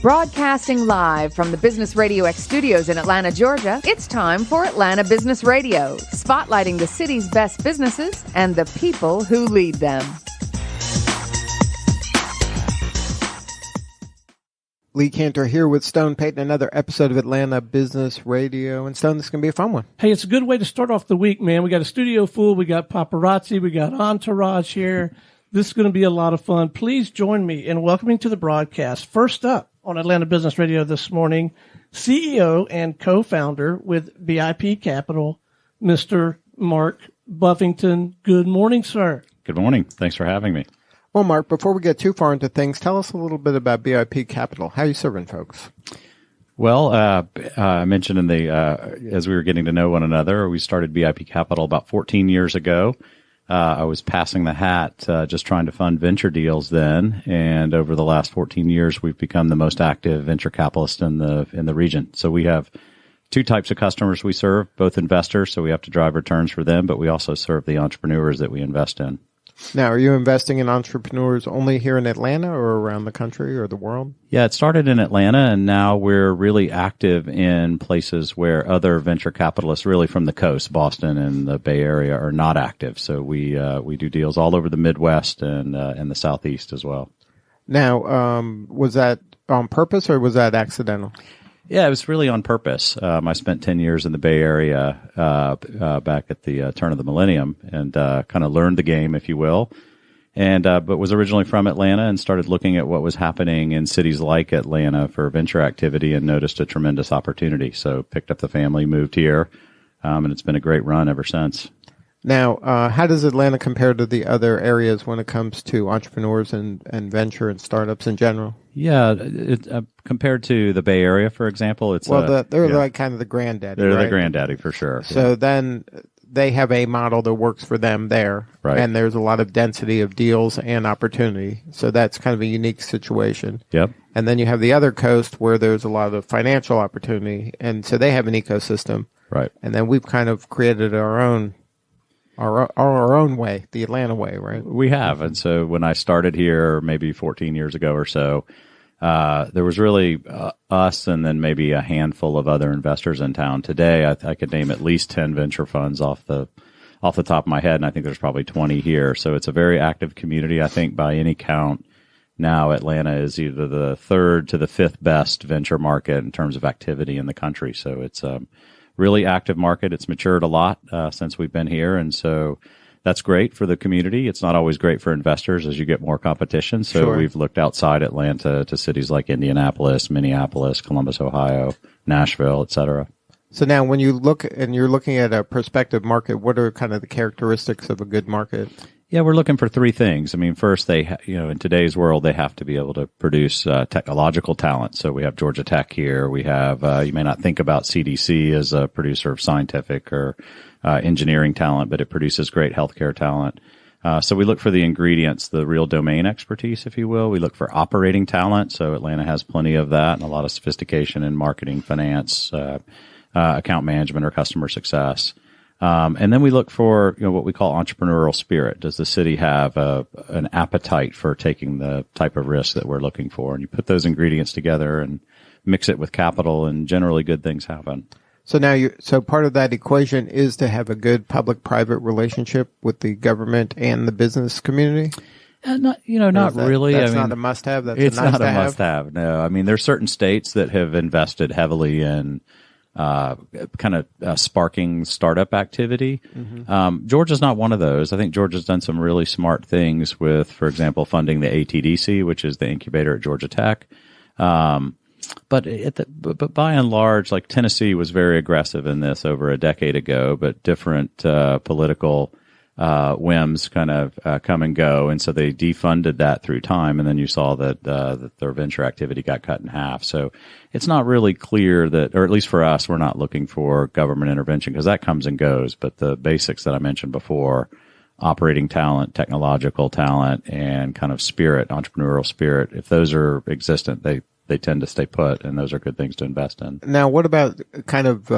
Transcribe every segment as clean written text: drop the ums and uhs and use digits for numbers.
Broadcasting live from the Business RadioX studios in Atlanta, Georgia, it's time for Atlanta Business Radio, spotlighting the city's best businesses and the people who lead them. Lee Cantor here with Stone Payton, another episode of Atlanta Business Radio. And Stone, this is going to be a fun one. Hey, it's a good way to start off the week, man. We got a studio full. We got paparazzi. We got entourage here. This is going to be a lot of fun. Please join me in welcoming to the broadcast. First up on Atlanta Business Radio this morning, CEO and co-founder with BIP Capital, Mr. Mark Buffington. Good morning, sir. Good morning. Thanks for having me. Well, Mark, before we get too far into things, tell us a little bit about BIP Capital. How are you serving folks? Well, I mentioned in as we were getting to know one another, we started BIP Capital about 14 years ago. I was passing the hat, just trying to fund venture deals then. And over the last 14 years, we've become the most active venture capitalist in the region. So we have two types of customers we serve, both investors. So we have to drive returns for them, but we also serve the entrepreneurs that we invest in. Now, are you investing in entrepreneurs only here in Atlanta or around the country or the world? Yeah, it started in Atlanta, and now we're really active in places where other venture capitalists, really from the coast, Boston and the Bay Area, are not active. So we do deals all over the Midwest and the Southeast as well. Now, was that on purpose or was that accidental? Yeah, it was really on purpose. I spent 10 years in the Bay Area back at the turn of the millennium and kind of learned the game, if you will, and but was originally from Atlanta and started looking at what was happening in cities like Atlanta for venture activity and noticed a tremendous opportunity. So picked up the family, moved here, and it's been a great run ever since. Now, how does Atlanta compare to the other areas when it comes to entrepreneurs and venture and startups in general? Yeah, compared to the Bay Area, for example, it's they're like kind of the granddaddy. They're right? the granddaddy for sure. So then they have a model that works for them there, right? And there's a lot of density of deals and opportunity. So that's kind of a unique situation. Yep. And then you have the other coast where there's a lot of financial opportunity, and so they have an ecosystem, right? And then we've kind of created our own way, the Atlanta way, right? We have. And so when I started here maybe 14 years ago or so, there was really us and then maybe a handful of other investors in town. Today, I could name at least 10 venture funds off the top of my head, and I think there's probably 20 here. So it's a very active community. I think by any count, now Atlanta is either the third to the fifth best venture market in terms of activity in the country. So it's really active market. It's matured a lot since we've been here, and so that's great for the community. It's not always great for investors as you get more competition. So Sure. We've looked outside Atlanta to cities like Indianapolis, Minneapolis, Columbus, Ohio, Nashville, et cetera. So now when you look and you're looking at a prospective market, what are kind of the characteristics of a good market? Yeah, we're looking for three things. I mean, first, in today's world, they have to be able to produce technological talent. So we have Georgia Tech here. We have, you may not think about CDC as a producer of scientific or engineering talent, but it produces great healthcare talent. So we look for the ingredients, the real domain expertise, if you will. We look for operating talent. So Atlanta has plenty of that and a lot of sophistication in marketing, finance, account management, or customer success. And then we look for, what we call entrepreneurial spirit. Does the city have an appetite for taking the type of risk that we're looking for? And you put those ingredients together and mix it with capital, and generally good things happen. So now so part of that equation is to have a good public-private relationship with the government and the business community? Not really. That's not a must-have. It's not a must-have. No, I mean, there's certain states that have invested heavily in sparking startup activity. Mm-hmm. Georgia's not one of those. I think Georgia's done some really smart things with, for example, funding the ATDC, which is the incubator at Georgia Tech. But by and large, like Tennessee was very aggressive in this over a decade ago, but different political whims kind of come and go, and so they defunded that through time, and then you saw that their venture activity got cut in half. So it's not really clear that, or at least for us, we're not looking for government intervention because that comes and goes. But the basics that I mentioned before, operating talent, technological talent, and kind of spirit, entrepreneurial spirit, if those are existent, they tend to stay put, and those are good things to invest in. Now, what about kind of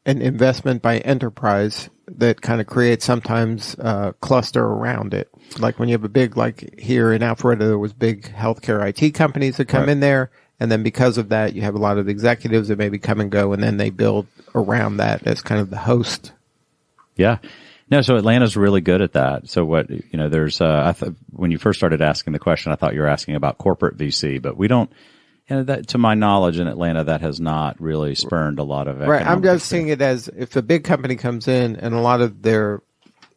an investment by enterprise that kind of creates sometimes a cluster around it? Like when you have a big, like here in Alpharetta, there was big healthcare IT companies that come in there, And then because of that, you have a lot of executives that maybe come and go, and then they build around that as kind of the host. Yeah. No, so Atlanta's really good at that. So there's, when you first started asking the question, I thought you were asking about corporate VC, but we don't, that, to my knowledge in Atlanta, that has not really spurned a lot of Right. I'm just seeing it as if a big company comes in and a lot of their,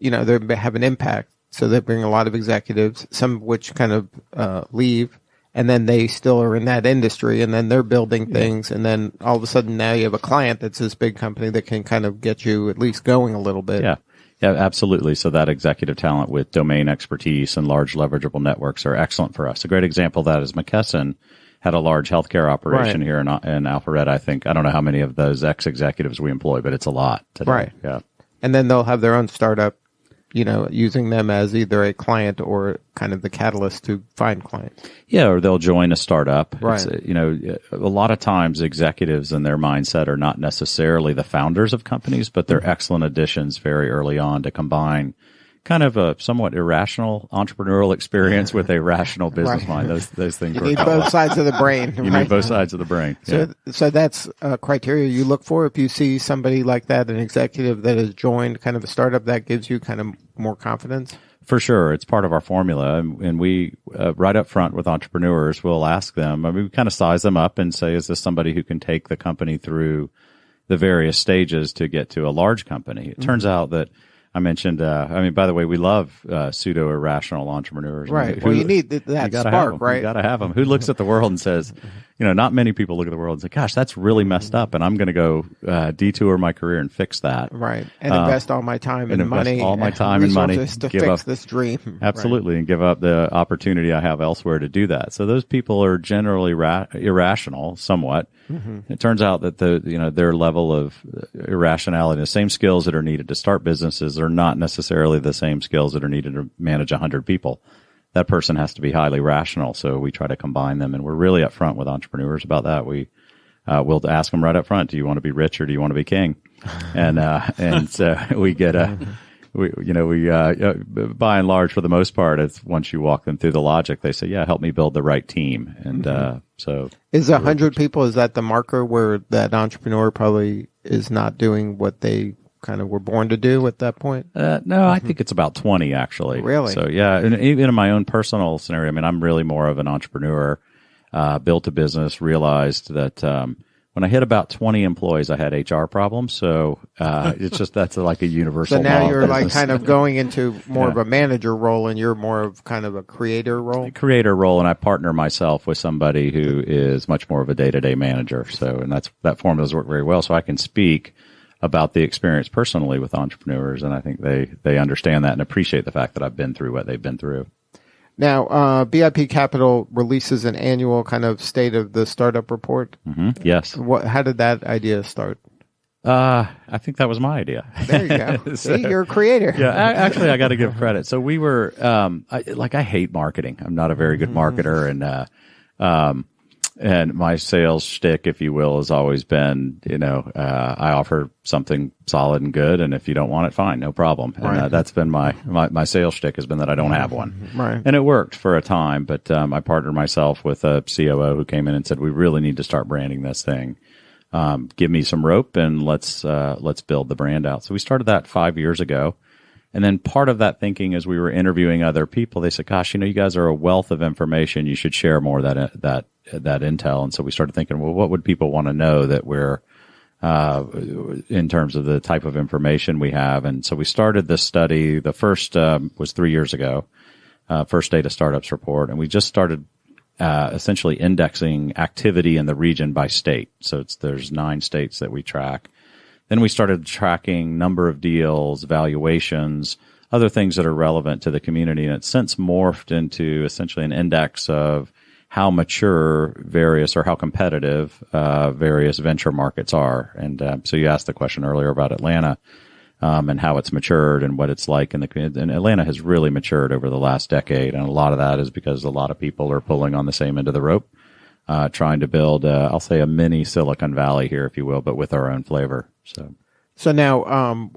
they have an impact. So they bring a lot of executives, some of which kind of leave, and then they still are in that industry, and then they're building things, and then all of a sudden now you have a client that's this big company that can kind of get you at least going a little bit. Yeah. Yeah, absolutely. So that executive talent with domain expertise and large leverageable networks are excellent for us. A great example of that is McKesson had a large healthcare operation here in Alpharetta. I think, I don't know how many of those ex-executives we employ, but it's a lot today. Right. Yeah. And then they'll have their own startup, using them as either a client or kind of the catalyst to find clients. Yeah, or they'll join a startup. Right. A lot of times executives and their mindset are not necessarily the founders of companies, but they're excellent additions very early on to combine kind of a somewhat irrational entrepreneurial experience with a rational business mind. Those things. You need both sides of the brain. You need both sides of the brain. So that's criteria you look for. If you see somebody like that, an executive that has joined kind of a startup, that gives you kind of more confidence. For sure. It's part of our formula. And we, right up front with entrepreneurs, we'll ask them, we kind of size them up and say, is this somebody who can take the company through the various stages to get to a large company? It turns out that I mentioned, by the way, we love pseudo-irrational entrepreneurs. Right. You need that spark, right? You got to have them. Who looks at the world and says, not many people look at the world and say, gosh, that's really messed up, and I'm going to go detour my career and fix that. Right. And invest all my time and money. All my time and money to fix this dream. Absolutely. Right. And give up the opportunity I have elsewhere to do that. So those people are generally irrational somewhat. Mm-hmm. It turns out that their level of irrationality, the same skills that are needed to start businesses are not necessarily the same skills that are needed to manage 100 people. That person has to be highly rational. So we try to combine them, and we're really upfront with entrepreneurs about that. We we'll ask them right up front, do you want to be rich or do you want to be king? And so we get by and large, for the most part, it's once you walk them through the logic, they say, yeah, help me build the right team. And so is 100 people, is that the marker where that entrepreneur probably is not doing what they kind of were born to do at that point? No, I think it's about 20 actually. Really? So yeah, and even in my own personal scenario, I'm really more of an entrepreneur, built a business, realized that, when I hit about 20 employees, I had HR problems. So, it's just, that's like a universal So now law you're of like business. kind of going into more of a manager role, and you're more of kind of a creator role? Creator role, and I partner myself with somebody who is much more of a day-to-day manager. So, and that formula's worked very well. So I can speak about the experience personally with entrepreneurs, and I think they understand that and appreciate the fact that I've been through what they've been through. Now, BIP Capital releases an annual kind of state of the startup report. Mm-hmm. Yes. How did that idea start? I think that was my idea. There you go. See, you're a creator. Yeah, actually, I got to give credit. So we were, I hate marketing. I'm not a very good marketer, and my sales shtick, if you will, has always been, I offer something solid and good, and if you don't want it, fine, no problem. Right. And that's been my sales shtick has been that I don't have one. Right. And it worked for a time, but I partnered myself with a COO who came in and said, we really need to start branding this thing. Give me some rope and let's build the brand out. So we started that 5 years ago. And then part of that thinking, as we were interviewing other people, they said, gosh, you guys are a wealth of information. You should share more of that intel. And so we started thinking, well, what would people want to know that we're, in terms of the type of information we have? And so we started this study. The first, was 3 years ago, first Data Startups report. And we just started, essentially indexing activity in the region by state. So there's 9 states that we track. Then we started tracking number of deals, valuations, other things that are relevant to the community. And it's since morphed into essentially an index of how mature various or how competitive various venture markets are. And so you asked the question earlier about Atlanta and how it's matured and what it's like in the community. And Atlanta has really matured over the last decade. And a lot of that is because a lot of people are pulling on the same end of the rope, trying to build, I'll say, a mini Silicon Valley here, if you will, but with our own flavor. So now,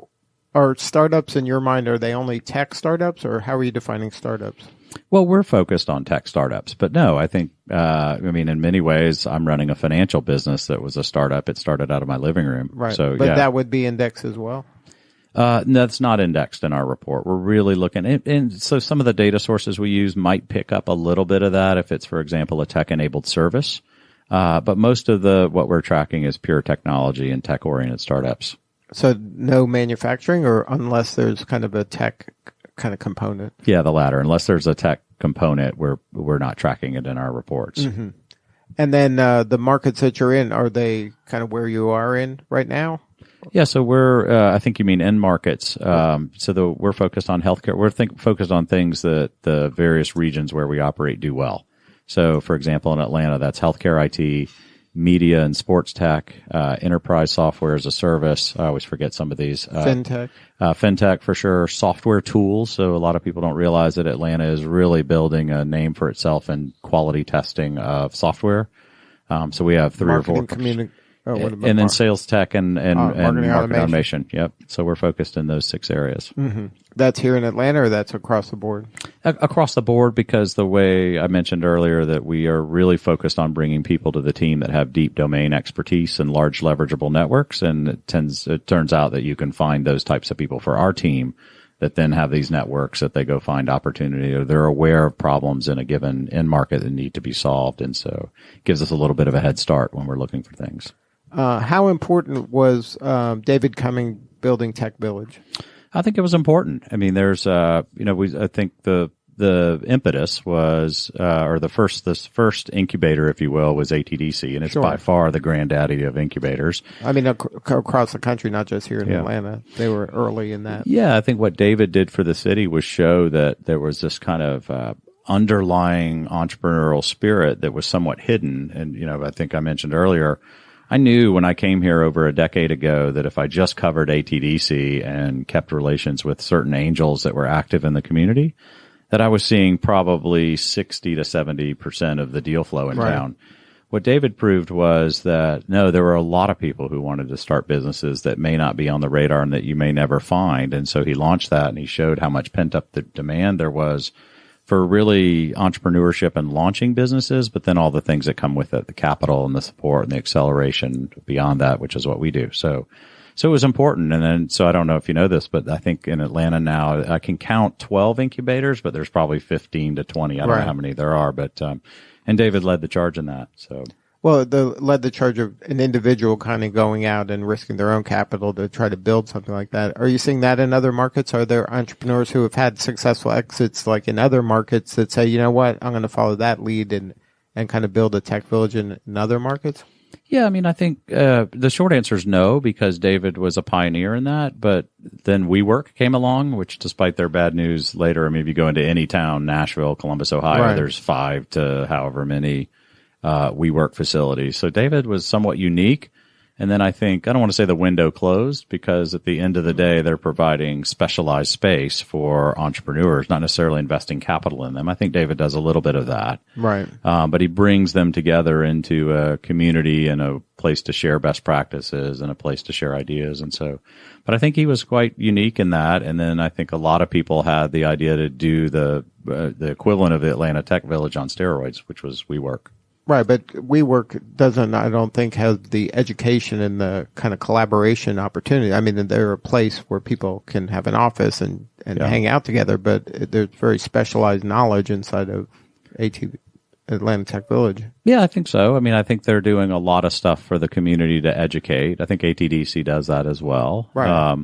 are startups in your mind, are they only tech startups, or how are you defining startups? Well, we're focused on tech startups, but no, I think, in many ways, I'm running a financial business that was a startup. It started out of my living room. Right. So, but that would be indexed as well? No, that's not indexed in our report. We're really looking at, and so some of the data sources we use might pick up a little bit of that if it's, for example, a tech-enabled service. But most of what we're tracking is pure technology and tech-oriented startups. So no manufacturing, or unless there's kind of a tech kind of component? Yeah, the latter. Unless there's a tech component, we're not tracking it in our reports. Mm-hmm. And then the markets that you're in, are they kind of where you are in right now? Yeah, so we're, I think you mean end markets. We're focused on healthcare. We're focused on things that the various regions where we operate do well. So, for example, in Atlanta, that's healthcare IT, media and sports tech, enterprise software as a service. I always forget some of these. Fintech. Fintech for sure. Software tools. So a lot of people don't realize that Atlanta is really building a name for itself in quality testing of software. So we have three Marketing, or four. and then sales tech and marketing automation. Yep. So we're focused in those 6 areas. Mm-hmm. That's here in Atlanta, or that's across the board? Across the board, because the way I mentioned earlier that we are really focused on bringing people to the team that have deep domain expertise and large leverageable networks. And it turns out that you can find those types of people for our team that then have these networks that they go find opportunity, or they're aware of problems in a given end market that need to be solved. And so it gives us a little bit of a head start when we're looking for things. How important was David Cumming building Tech Village? I think it was important. I mean, there's, I think the impetus was, this first incubator, if you will, was ATDC, and it's by far the granddaddy of incubators. I mean, across the country, not just here in Atlanta. They were early in that. Yeah, I think what David did for the city was show that there was this kind of underlying entrepreneurial spirit that was somewhat hidden. And, I think I mentioned earlier, I knew when I came here over a decade ago that if I just covered ATDC and kept relations with certain angels that were active in the community, that I was seeing probably 60 to 70% of the deal flow in town. What David proved was that, no, there were a lot of people who wanted to start businesses that may not be on the radar and that you may never find. And so he launched that, and he showed how much pent-up demand there was for really entrepreneurship and launching businesses, but then all the things that come with it, the capital and the support and the acceleration beyond that, which is what we do. So it was important. And then, so I don't know if you know this, but I think in Atlanta now, I can count 12 incubators, but there's probably 15 to 20. I don't know how many there are, but, and David led the charge in that. So. Well, led the charge of an individual kind of going out and risking their own capital to try to build something like that. Are you seeing that in other markets? Are there entrepreneurs who have had successful exits like in other markets that say, you know what, I'm going to follow that lead and kind of build a tech village in other markets? Yeah, I mean, I think the short answer is no, because David was a pioneer in that. But then WeWork came along, which despite their bad news later, I mean, if you go into any town, Nashville, Columbus, Ohio, there's 5 to however many WeWork facilities. So David was somewhat unique. And then I think, I don't want to say the window closed, because at the end of the day, they're providing specialized space for entrepreneurs, not necessarily investing capital in them. I think David does a little bit of that. Right. But he brings them together into a community and a place to share best practices and a place to share ideas. And so, but I think he was quite unique in that. And then I think a lot of people had the idea to do the equivalent of the Atlanta Tech Village on steroids, which was WeWork. Right, but WeWork doesn't, I don't think, have the education and the kind of collaboration opportunity. I mean, they're a place where people can have an office and hang out together, but there's very specialized knowledge inside of Atlanta Tech Village. Yeah, I think so. I mean, I think they're doing a lot of stuff for the community to educate. I think ATDC does that as well. Right.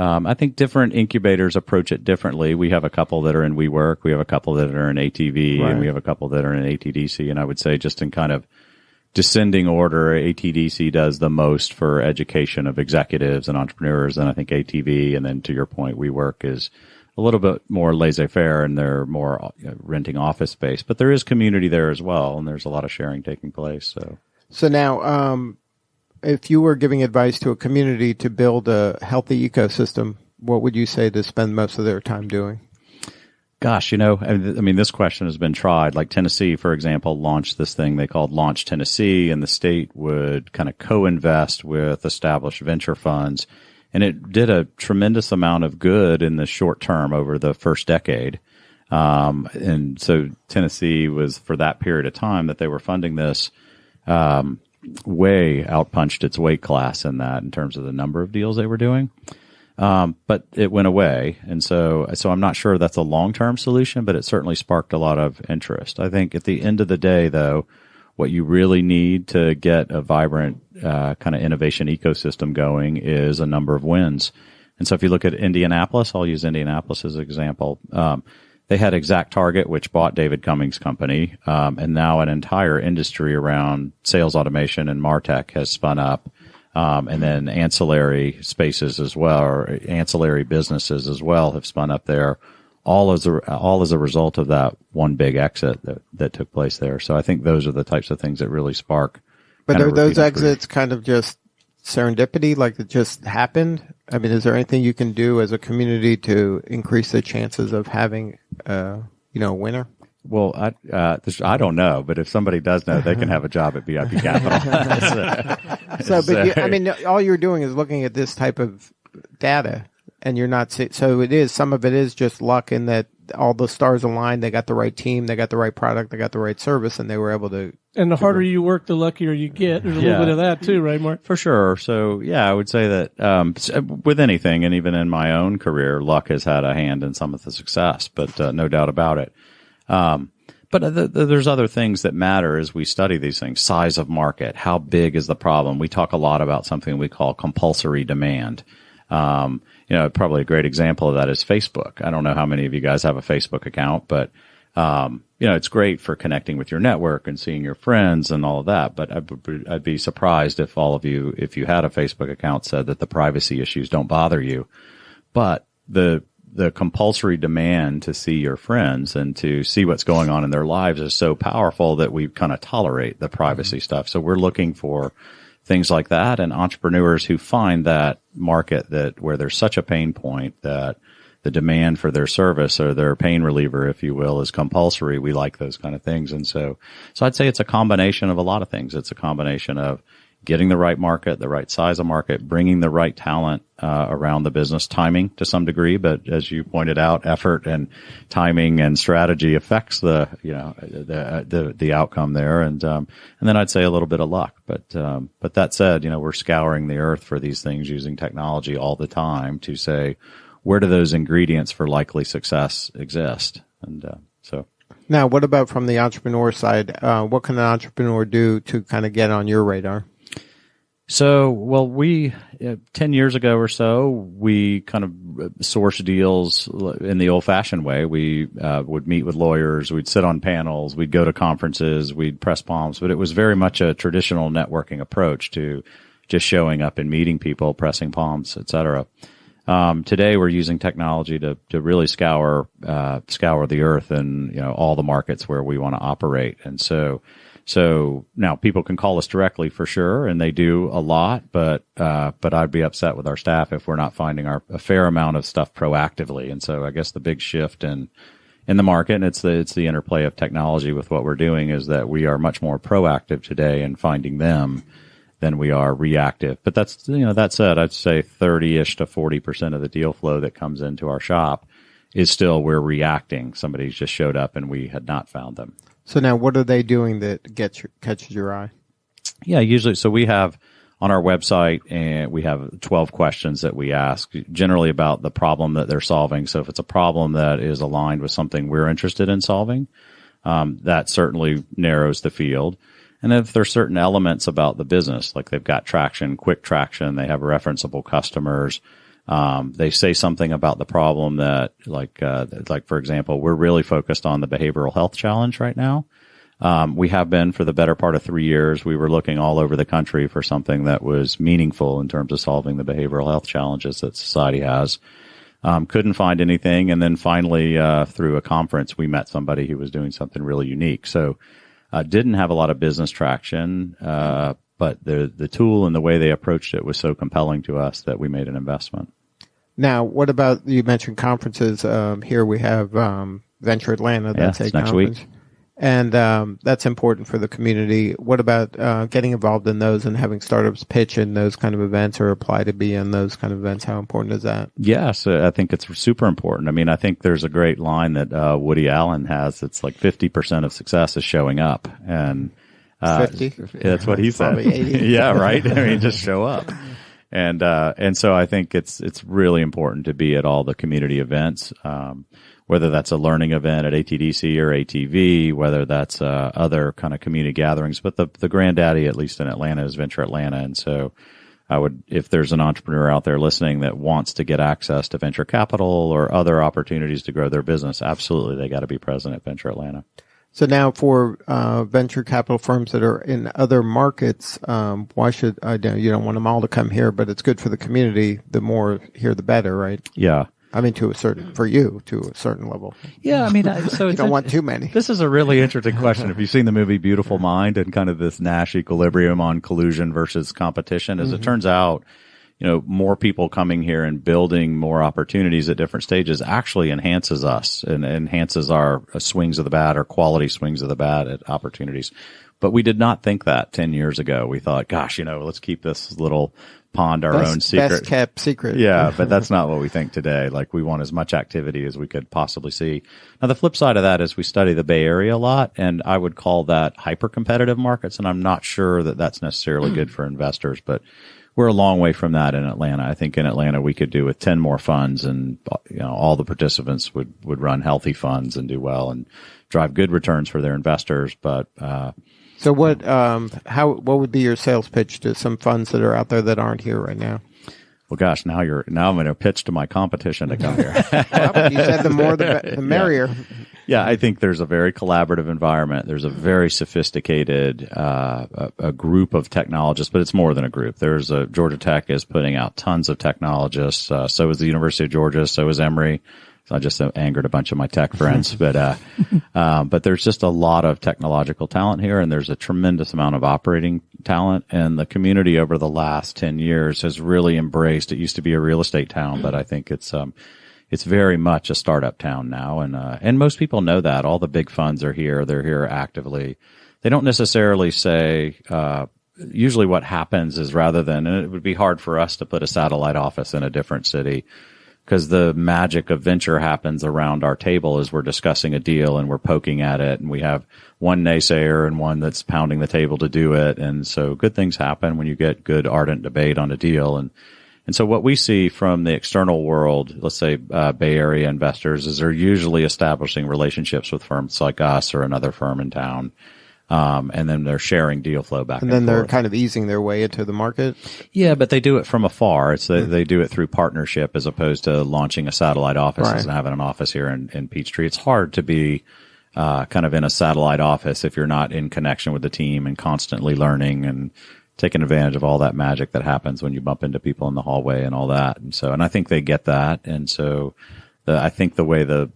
I think different incubators approach it differently. We have a couple that are in WeWork. We have a couple that are in ATV, and we have a couple that are in ATDC. And I would say just in kind of descending order, ATDC does the most for education of executives and entrepreneurs. And I think ATV, and then to your point, WeWork is a little bit more laissez-faire, and they're more renting office space. But there is community there as well, and there's a lot of sharing taking place. So now, if you were giving advice to a community to build a healthy ecosystem, what would you say to spend most of their time doing? Gosh, I mean, this question has been tried. Like Tennessee, for example, launched this thing they called Launch Tennessee, and the state would kind of co-invest with established venture funds. And it did a tremendous amount of good in the short term over the first decade. And so Tennessee was, for that period of time that they were funding this, way outpunched its weight class in that in terms of the number of deals they were doing. But it went away. And so I'm not sure that's a long-term solution, but it certainly sparked a lot of interest. I think at the end of the day, though, what you really need to get a vibrant kind of innovation ecosystem going is a number of wins. And so if you look at Indianapolis, I'll use Indianapolis as an example. They had Exact Target, which bought David Cummings' company, and now an entire industry around sales automation and MarTech has spun up. And then ancillary spaces as well, or ancillary businesses as well, have spun up there, all as a result of that one big exit that took place there. So I think those are the types of things that really spark. But are those exits kind of just serendipity, like it just happened? I mean, is there anything you can do as a community to increase the chances of having, a winner? Well, I don't know, but if somebody does know, they can have a job at BIP Capital. All you're doing is looking at this type of data, and you're not. So it is. Some of it is just luck in that all the stars aligned. They got the right team, they got the right product, they got the right service, and they were able to. And the harder you work, the luckier you get. There's a little bit of that too, right, Mark? For sure. So yeah, I would say that with anything, and even in my own career, luck has had a hand in some of the success, but no doubt about it. But there's other things that matter as we study these things. Size of market. How big is the problem? We talk a lot about something we call compulsory demand. Probably a great example of that is Facebook. I don't know how many of you guys have a Facebook account, but, it's great for connecting with your network and seeing your friends and all of that. But I'd be surprised if all of you, if you had a Facebook account, said that the privacy issues don't bother you. But the compulsory demand to see your friends and to see what's going on in their lives is so powerful that we kind of tolerate the privacy stuff. So we're looking for things like that, and entrepreneurs who find that market where there's such a pain point that the demand for their service or their pain reliever, if you will, is compulsory. We like those kind of things. And so I'd say it's a combination of a lot of things. It's a combination of getting the right market, the right size of market, bringing the right talent around the business, timing to some degree. But as you pointed out, effort and timing and strategy affects the outcome there. And then I'd say a little bit of luck. But that said, we're scouring the earth for these things using technology all the time to say, where do those ingredients for likely success exist? And so. Now, what about from the entrepreneur side? What can an entrepreneur do to kind of get on your radar? So, well, we 10 years ago or so, we kind of sourced deals in the old-fashioned way. We would meet with lawyers, we'd sit on panels, we'd go to conferences, we'd press palms, but it was very much a traditional networking approach to just showing up and meeting people, pressing palms, et cetera. Today, we're using technology to really scour the earth and all the markets where we want to operate, and so now people can call us directly for sure, and they do a lot, but I'd be upset with our staff if we're not finding a fair amount of stuff proactively. And so I guess the big shift in the market, and it's the interplay of technology with what we're doing, is that we are much more proactive today in finding them than we are reactive. But that's, that said, I'd say 30-ish to 40% of the deal flow that comes into our shop is still we're reacting. Somebody's just showed up and we had not found them. So now what are they doing that catches your eye? Yeah, usually. So we have on our website, and we have 12 questions that we ask, generally about the problem that they're solving. So if it's a problem that is aligned with something we're interested in solving, that certainly narrows the field. And if there's certain elements about the business, like they've got traction, quick traction, they have referenceable customers, they say something about the problem that, like for example, we're really focused on the behavioral health challenge right now. We have been for the better part of 3 years. We were looking all over the country for something that was meaningful in terms of solving the behavioral health challenges that society has. Couldn't find anything. And then finally, through a conference, we met somebody who was doing something really unique. So, didn't have a lot of business traction, but the tool and the way they approached it was so compelling to us that we made an investment. Now, what about, you mentioned conferences. Here we have Venture Atlanta. That's next week. And that's important for the community. What about getting involved in those and having startups pitch in those kind of events or apply to be in those kind of events? How important is that? Yes, I think it's super important. I mean, I think there's a great line that Woody Allen has. It's like 50% of success is showing up. And 50? That's what he said. Probably 80. Yeah, right? I mean, just show up. And so I think it's really important to be at all the community events, whether that's a learning event at ATDC or ATV, whether that's other kind of community gatherings. But the granddaddy, at least in Atlanta, is Venture Atlanta. And so I would, if there's an entrepreneur out there listening that wants to get access to venture capital or other opportunities to grow their business, absolutely, they got to be present at Venture Atlanta. So now for venture capital firms that are in other markets, why should, you don't want them all to come here, but it's good for the community. The more here, the better, right? Yeah. I mean, to a certain level. Yeah, I mean, so you don't want too many. This is a really interesting question. If you've seen the movie Beautiful Mind and kind of this Nash equilibrium on collusion versus competition, as it turns out, more people coming here and building more opportunities at different stages actually enhances us and enhances our swings of the bat or quality swings of the bat at opportunities. But we did not think that 10 years ago. We thought, gosh, let's keep this little pond our own secret. Best kept secret. Yeah, but that's not what we think today. Like, we want as much activity as we could possibly see. Now, the flip side of that is we study the Bay Area a lot, and I would call that hyper-competitive markets, and I'm not sure that that's necessarily good for investors, but we're a long way from that in Atlanta. I think in Atlanta we could do with 10 more funds, and all the participants would run healthy funds and do well and drive good returns for their investors. But so what would be your sales pitch to some funds that are out there that aren't here right now? Well, gosh, now I'm going to pitch to my competition to come here. Well, you said the more the merrier. Yeah, I think there's a very collaborative environment. There's a very sophisticated a group of technologists, but it's more than a group. Georgia Tech is putting out tons of technologists. So is the University of Georgia. So is Emory. So I just angered a bunch of my tech friends, but there's just a lot of technological talent here, and there's a tremendous amount of operating talent. And the community over the last 10 years has really embraced. It used to be a real estate town, but I think it's very much a startup town now, and most people know that. All the big funds are here; they're here actively. They don't necessarily say. Usually, what happens is and it would be hard for us to put a satellite office in a different city, because the magic of venture happens around our table as we're discussing a deal and we're poking at it, and we have one naysayer and one that's pounding the table to do it, and so good things happen when you get good ardent debate on a deal. And so what we see from the external world, let's say Bay Area investors, is they're usually establishing relationships with firms like us or another firm in town, and then they're sharing deal flow back and forth. And then they're kind of easing their way into the market? Yeah, but they do it from afar. They do it through partnership as opposed to launching a satellite office and having an office here in Peachtree. It's hard to be kind of in a satellite office if you're not in connection with the team and constantly learning and taking advantage of all that magic that happens when you bump into people in the hallway and all that. And I think they get that. And so I think the way the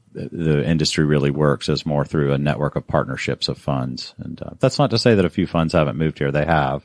industry really works is more through a network of partnerships of funds. And that's not to say that a few funds haven't moved here. They have.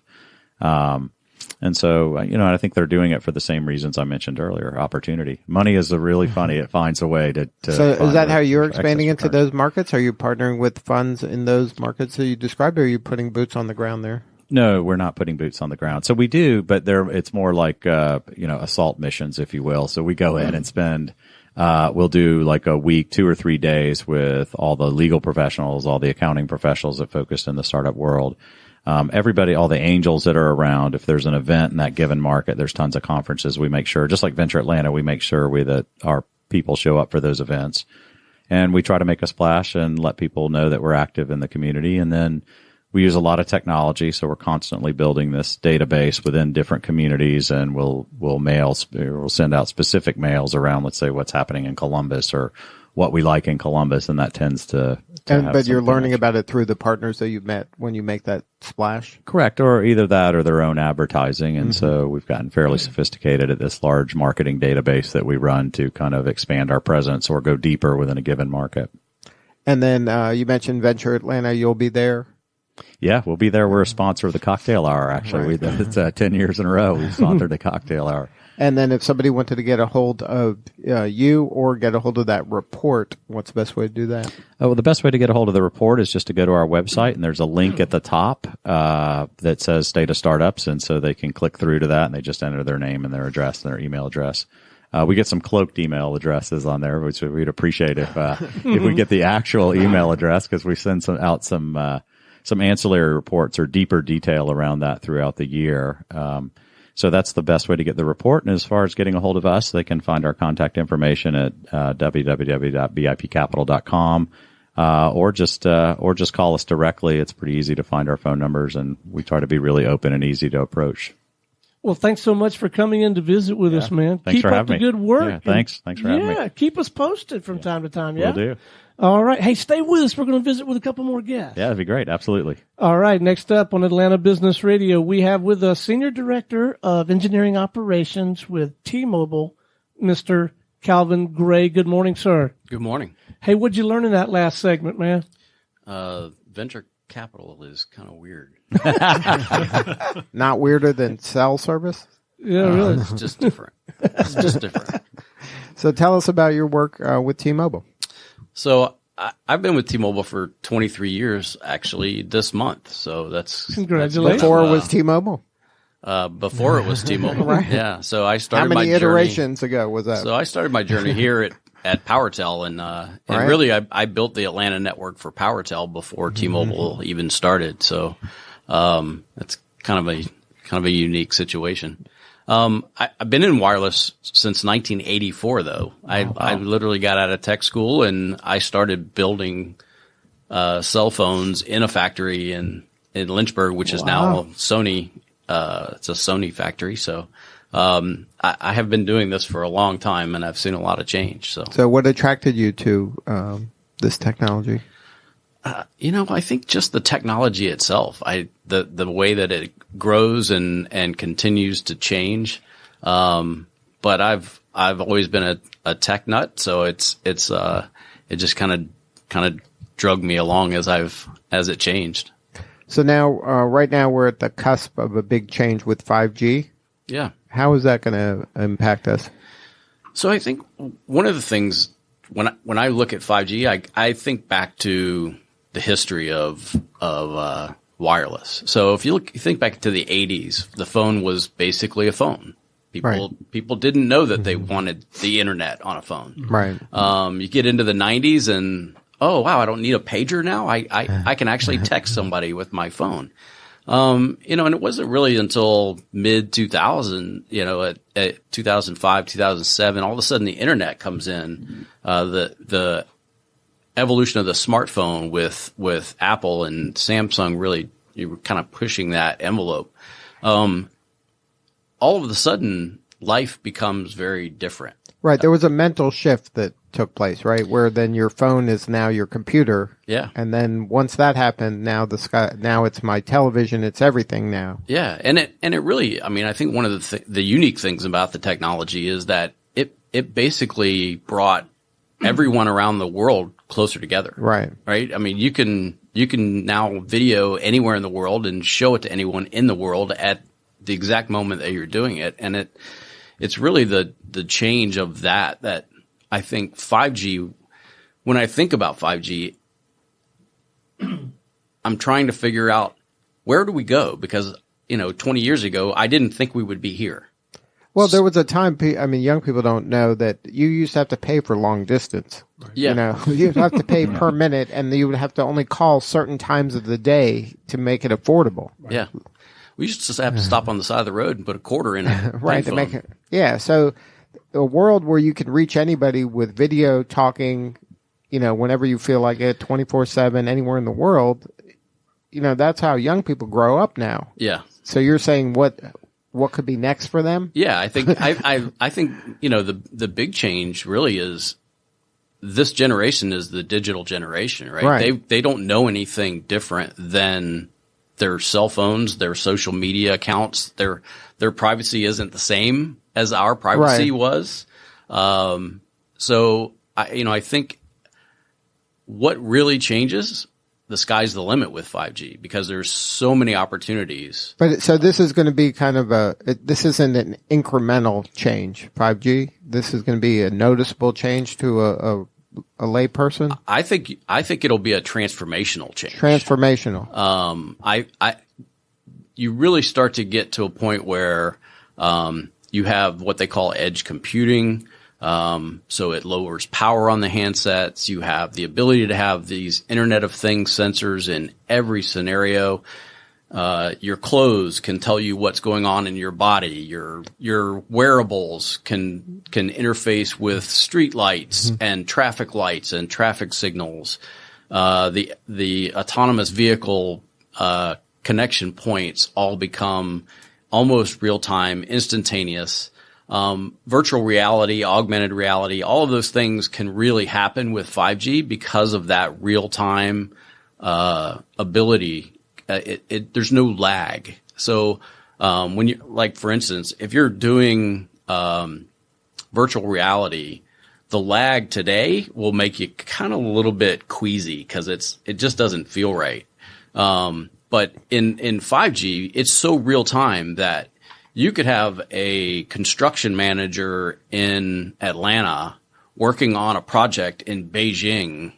And so, I think they're doing it for the same reasons I mentioned earlier. Opportunity. Money is really funny. It finds a way to So is that how you're expanding into those markets? Are you partnering with funds in those markets that you described, or are you putting boots on the ground there? No, we're not putting boots on the ground. So we do, but it's more like, assault missions, if you will. So we go in and spend, we'll do like a week, 2 or 3 days with all the legal professionals, all the accounting professionals that focus in the startup world. Everybody, all the angels that are around, if there's an event in that given market, there's tons of conferences. We make sure, just like Venture Atlanta, we make sure that our people show up for those events. And we try to make a splash and let people know that we're active in the community. And then we use a lot of technology, so we're constantly building this database within different communities, and we'll send out specific mails around, let's say, what's happening in Columbus or what we like in Columbus, and that tends to but you're learning about it through the partners that you've met when you make that splash? Correct, or either that or their own advertising. And so we've gotten fairly sophisticated at this large marketing database that we run to kind of expand our presence or go deeper within a given market. And then you mentioned Venture Atlanta. You'll be there? Yeah, we'll be there. We're a sponsor of the Cocktail Hour, actually. Right. It's 10 years in a row we've sponsored the Cocktail Hour. And then if somebody wanted to get a hold of you or get a hold of that report, what's the best way to do that? Oh, well, the best way to get a hold of the report is just to go to our website, and there's a link at the top that says State of Startups, and so they can click through to that, and they just enter their name and their address and their email address. We get some cloaked email addresses on there, which we'd appreciate if we get the actual email address, because we send some ancillary reports or deeper detail around that throughout the year. So that's the best way to get the report. And as far as getting a hold of us, they can find our contact information at www.bipcapital.com, or just call us directly. It's pretty easy to find our phone numbers, and we try to be really open and easy to approach. Well, thanks so much for coming in to visit with us, man. Thanks keep for up having the me. good work. Yeah, thanks for having me. Yeah, keep us posted from time to time. Yeah, Will do. All right. Hey, stay with us. We're going to visit with a couple more guests. Yeah, that'd be great. Absolutely. All right. Next up on Atlanta Business Radio, we have with us Senior Director of Engineering Operations with T-Mobile, Mr. Calvin Gray. Good morning, sir. Good morning. Hey, what'd you learn in that last segment, man? Venture capital is kind of weird. Not weirder than cell service? Yeah, really. It's just different. It's just different. So tell us about your work with T-Mobile. So I've been with T-Mobile for 23 years, actually, this month. So that's Congratulations. Before it was T-Mobile? Before it was T-Mobile. Right. Yeah. So I started How many my iterations ago was that? So I started my journey here at PowerTel, and Right. really I built the Atlanta network for PowerTel before T-Mobile even started. So that's kind of a unique situation. I've been in wireless since 1984, though. I literally got out of tech school and I started building cell phones in a factory in Lynchburg, which is now Sony. It's a Sony factory. So I have been doing this for a long time, and I've seen a lot of change. So what attracted you to this technology? I think just the technology itself, the way that it grows and continues to change. But I've always been a tech nut, so it just kind of drug me along as it changed. So now, right now we're at the cusp of a big change with 5G. Yeah. How is that going to impact us? So I think one of the things when I look at 5G, I think back to the history of wireless. So if you think back to the 80s, the phone was basically a phone. People didn't know that they wanted the internet on a phone. Right. You get into the 90s and oh wow, I don't need a pager now. I can actually text somebody with my phone. And it wasn't really until mid 2000, at 2005, 2007, all of a sudden the internet comes in. The evolution of the smartphone with Apple and Samsung really, you were kind of pushing that envelope. All of a sudden life becomes very different. Right. There was a mental shift that took place, right? Where then your phone is now your computer. Yeah. And then once that happened, now it's my television. It's everything now. Yeah. And it really, I think one of the unique things about the technology is that it basically brought everyone around the world closer together. Right. Right. You can now video anywhere in the world and show it to anyone in the world at the exact moment that you're doing it. And it's really the change of that I think 5G, when I think about 5G, I'm trying to figure out where do we go? Because, 20 years ago, I didn't think we would be here. Well, there was a time, young people don't know that you used to have to pay for long distance. Yeah. You'd have to pay per minute, and you would have to only call certain times of the day to make it affordable. Yeah. We used to just have to stop on the side of the road and put a quarter in it. Right. To make it. Yeah. So a world where you can reach anybody with video talking, whenever you feel like it, 24/7, anywhere in the world, that's how young people grow up now. Yeah. So you're saying what could be next for them? Yeah. I think, I think, the big change really is this generation is the digital generation, right? They don't know anything different than their cell phones, their social media accounts. Their privacy isn't the same as our privacy was. So I think what really changes the sky's the limit with 5G because there's so many opportunities. But so this is going to be kind of this isn't an incremental change, 5G. This is going to be a noticeable change to a layperson. I think it'll be a transformational change. Transformational. You really start to get to a point where you have what they call edge computing. So it lowers power on the handsets. You have the ability to have these Internet of Things sensors in every scenario. Your clothes can tell you what's going on in your body. Your wearables can interface with street lights and traffic lights and traffic signals. The autonomous vehicle connection points all become almost real time, instantaneous. Virtual reality, augmented reality, all of those things can really happen with 5G because of that real time ability. There's no lag. So when you, like, for instance, if you're doing virtual reality, the lag today will make you kind of a little bit queasy because it just doesn't feel right. But in 5G, it's so real time that you could have a construction manager in Atlanta working on a project in Beijing,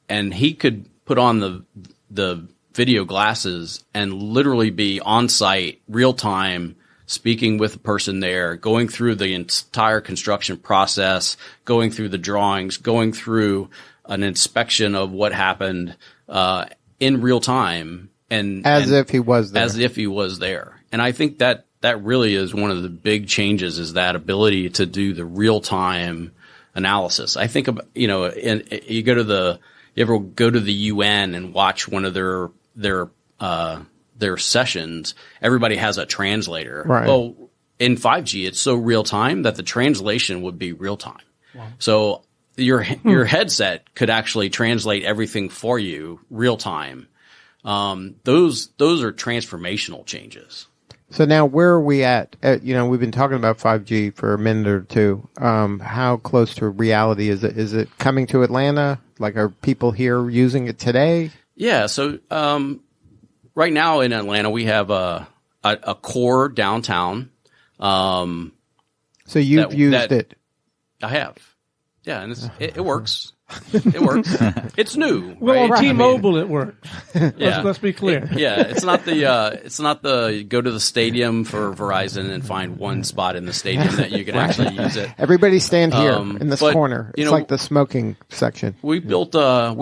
and he could put on the video glasses and literally be on site, real time, speaking with the person there, going through the entire construction process, going through the drawings, going through an inspection of what happened in real time. And as if he was there. As if he was there. And I think that really is one of the big changes, is that ability to do the real time analysis. I think about, you ever go to the UN and watch one of their sessions, everybody has a translator. Right. Well, in 5G, it's so real time that the translation would be real time. Wow. So your headset could actually translate everything for you real time. Those are transformational changes. So now where are we at? We've been talking about 5G for a minute or two. How close to reality is it? Is it coming to Atlanta? Like, are people here using it today? Yeah. So, right now in Atlanta, we have a core downtown. So you've used it. I have. Yeah. And it works. It works. It's new. Well, right? on T-Mobile, it works. Yeah. Let's be clear. It's not the go to the stadium for Verizon and find one spot in the stadium that you can actually use it. Everybody stand here in this corner. It's like the smoking section. We built a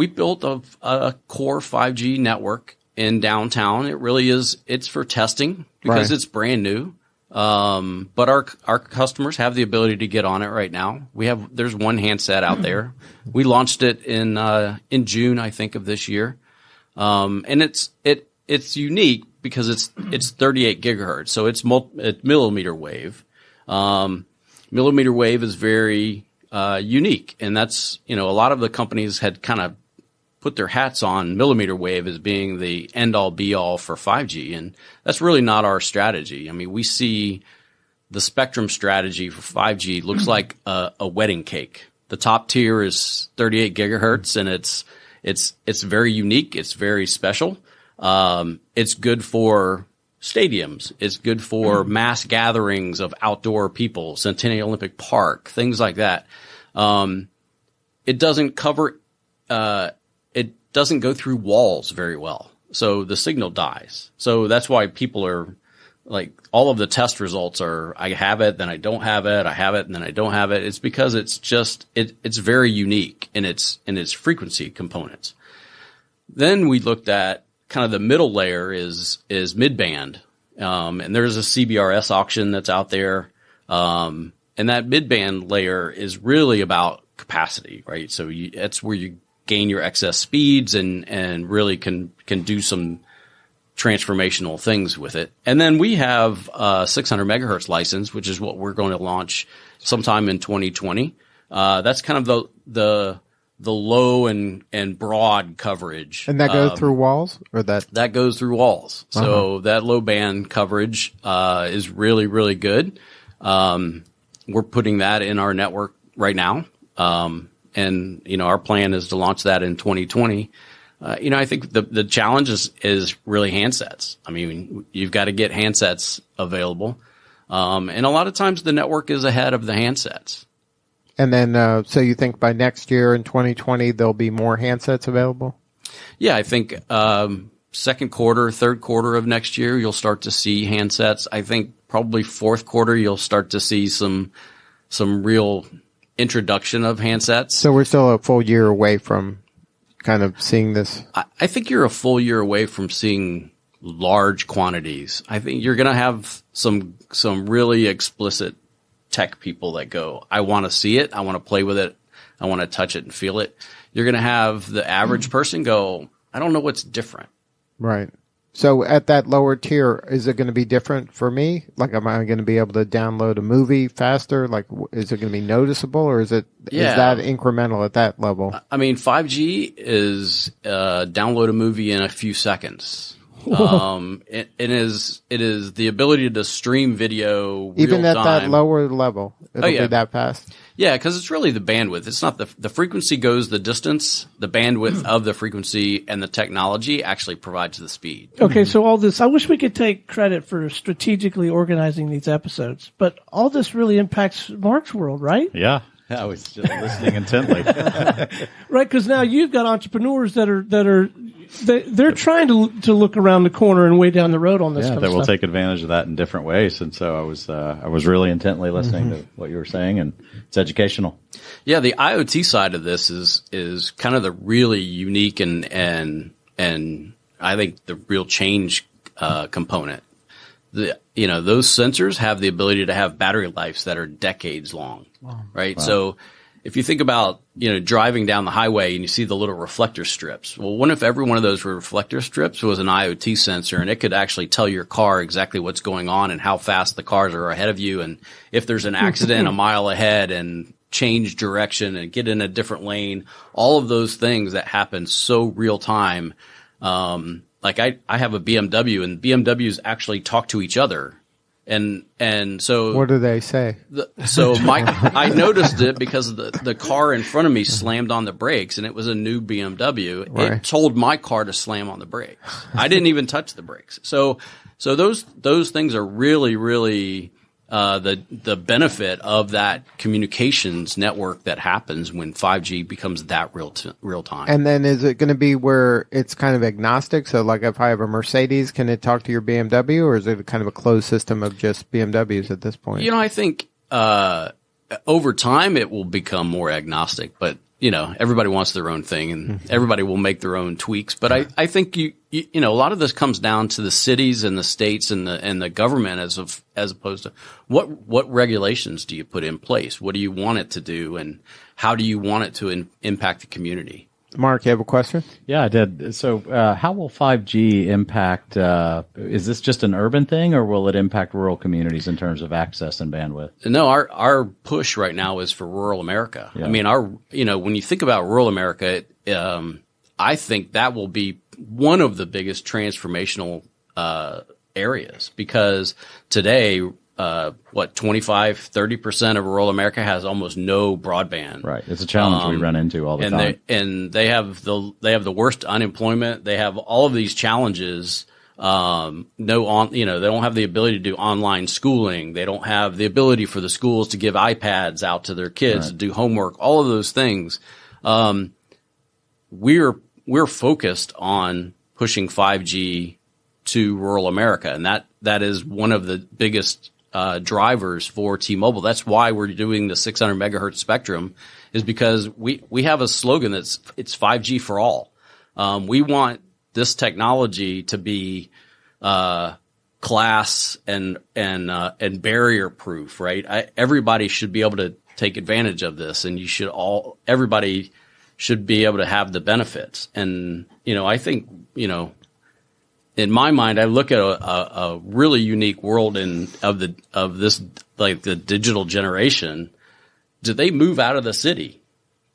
core 5G network in downtown. It really is. It's for testing because it's brand new. But our customers have the ability to get on it right now. There's one handset out there. We launched it in June, I think, of this year. And it's unique because it's 38 gigahertz. So it's millimeter wave. Millimeter wave is very, unique. And that's, a lot of the companies had kind of put their hats on millimeter wave as being the end-all be-all for 5G, and that's really not our strategy. I mean, we see the spectrum strategy for 5G looks like a wedding cake. The top tier is 38 gigahertz, and it's very unique. It's very special. It's good for stadiums. It's good for mass gatherings of outdoor people, Centennial Olympic Park, things like that. It doesn't cover doesn't go through walls very well. So the signal dies. So that's why people are like, all of the test results are, I have it, then I don't have it. I have it, and then I don't have it. It's because it's just, it's very unique in its frequency components. Then we looked at kind of the middle layer is mid-band. And there's a CBRS auction that's out there. And that mid-band layer is really about capacity, right? So that's where you gain your excess speeds and really can do some transformational things with it. And then we have a 600 megahertz license, which is what we're going to launch sometime in 2020. That's kind of the low and broad coverage. And that goes through walls, or that goes through walls. So that low band coverage is really, really good. We're putting that in our network right now. And, our plan is to launch that in 2020. I think the challenge is really handsets. I mean, you've got to get handsets available. And a lot of times the network is ahead of the handsets. And then, so you think by next year in 2020, there'll be more handsets available? Yeah, I think second quarter, third quarter of next year, you'll start to see handsets. I think probably fourth quarter, you'll start to see some real introduction of handsets. So we're still a full year away from kind of seeing this? I think you're a full year away from seeing large quantities. I think you're going to have some really explicit tech people that go, I want to see it. I want to play with it. I want to touch it and feel it. You're going to have the average person go, I don't know what's different. Right. So at that lower tier, is it going to be different for me? Like, am I going to be able to download a movie faster? Like, is it going to be noticeable, or is that incremental at that level? I mean, 5G is download a movie in a few seconds. It is the ability to stream video even real at time. That lower level. It'll be that fast. Yeah, because it's really the bandwidth. It's not the frequency goes the distance. The bandwidth of the frequency and the technology actually provides the speed. Okay, so all this, I wish we could take credit for strategically organizing these episodes, but all this really impacts Mark's world, right? Yeah. I was just listening intently. Right, because now you've got entrepreneurs they're trying to look around the corner and way down the road on this kind of stuff. stuff. Will take advantage of that in different ways. And so I was really intently listening to what you were saying, and it's educational. Yeah, the IoT side of this is kind of the really unique and I think the real change component. Those sensors have the ability to have battery lives that are decades long, right? Wow. So if you think about, driving down the highway and you see the little reflector strips, well, what if every one of those reflector strips was an IoT sensor, and it could actually tell your car exactly what's going on and how fast the cars are ahead of you, and if there's an accident a mile ahead, and change direction and get in a different lane, all of those things that happen so real time. Like I have a BMW, and BMWs actually talk to each other. And so what do they say? I noticed it because the car in front of me slammed on the brakes, and it was a new BMW. Right. It told my car to slam on the brakes. I didn't even touch the brakes. So those things are really, really the benefit of that communications network that happens when 5G becomes that real time. And then is it going to be where it's kind of agnostic? So like if I have a Mercedes, can it talk to your BMW, or is it kind of a closed system of just BMWs at this point? I think over time it will become more agnostic, but everybody wants their own thing, and everybody will make their own tweaks. But I think a lot of this comes down to the cities and the states and the government as opposed to what regulations do you put in place? What do you want it to do, and how do you want it to impact the community? Mark, you have a question? Yeah, I did. So how will 5G impact, is this just an urban thing, or will it impact rural communities in terms of access and bandwidth? No, our push right now is for rural America. Yeah. I mean, when you think about rural America, I think that will be one of the biggest transformational areas, because today, 25-30% of rural America has almost no broadband. Right, it's a challenge we run into all the time. They have the worst unemployment. They have all of these challenges. They don't have the ability to do online schooling. They don't have the ability for the schools to give iPads out to their kids to do homework. All of those things. We're focused on pushing 5G to rural America, and that is one of the biggest drivers for T-Mobile. That's why we're doing the 600 megahertz spectrum, is because we have a slogan it's 5G for all. We want this technology to be class and barrier proof, right? Everybody should be able to take advantage of this, and everybody should be able to have the benefits. And I think in my mind, I look at a really unique world of this, like the digital generation. Do they move out of the city?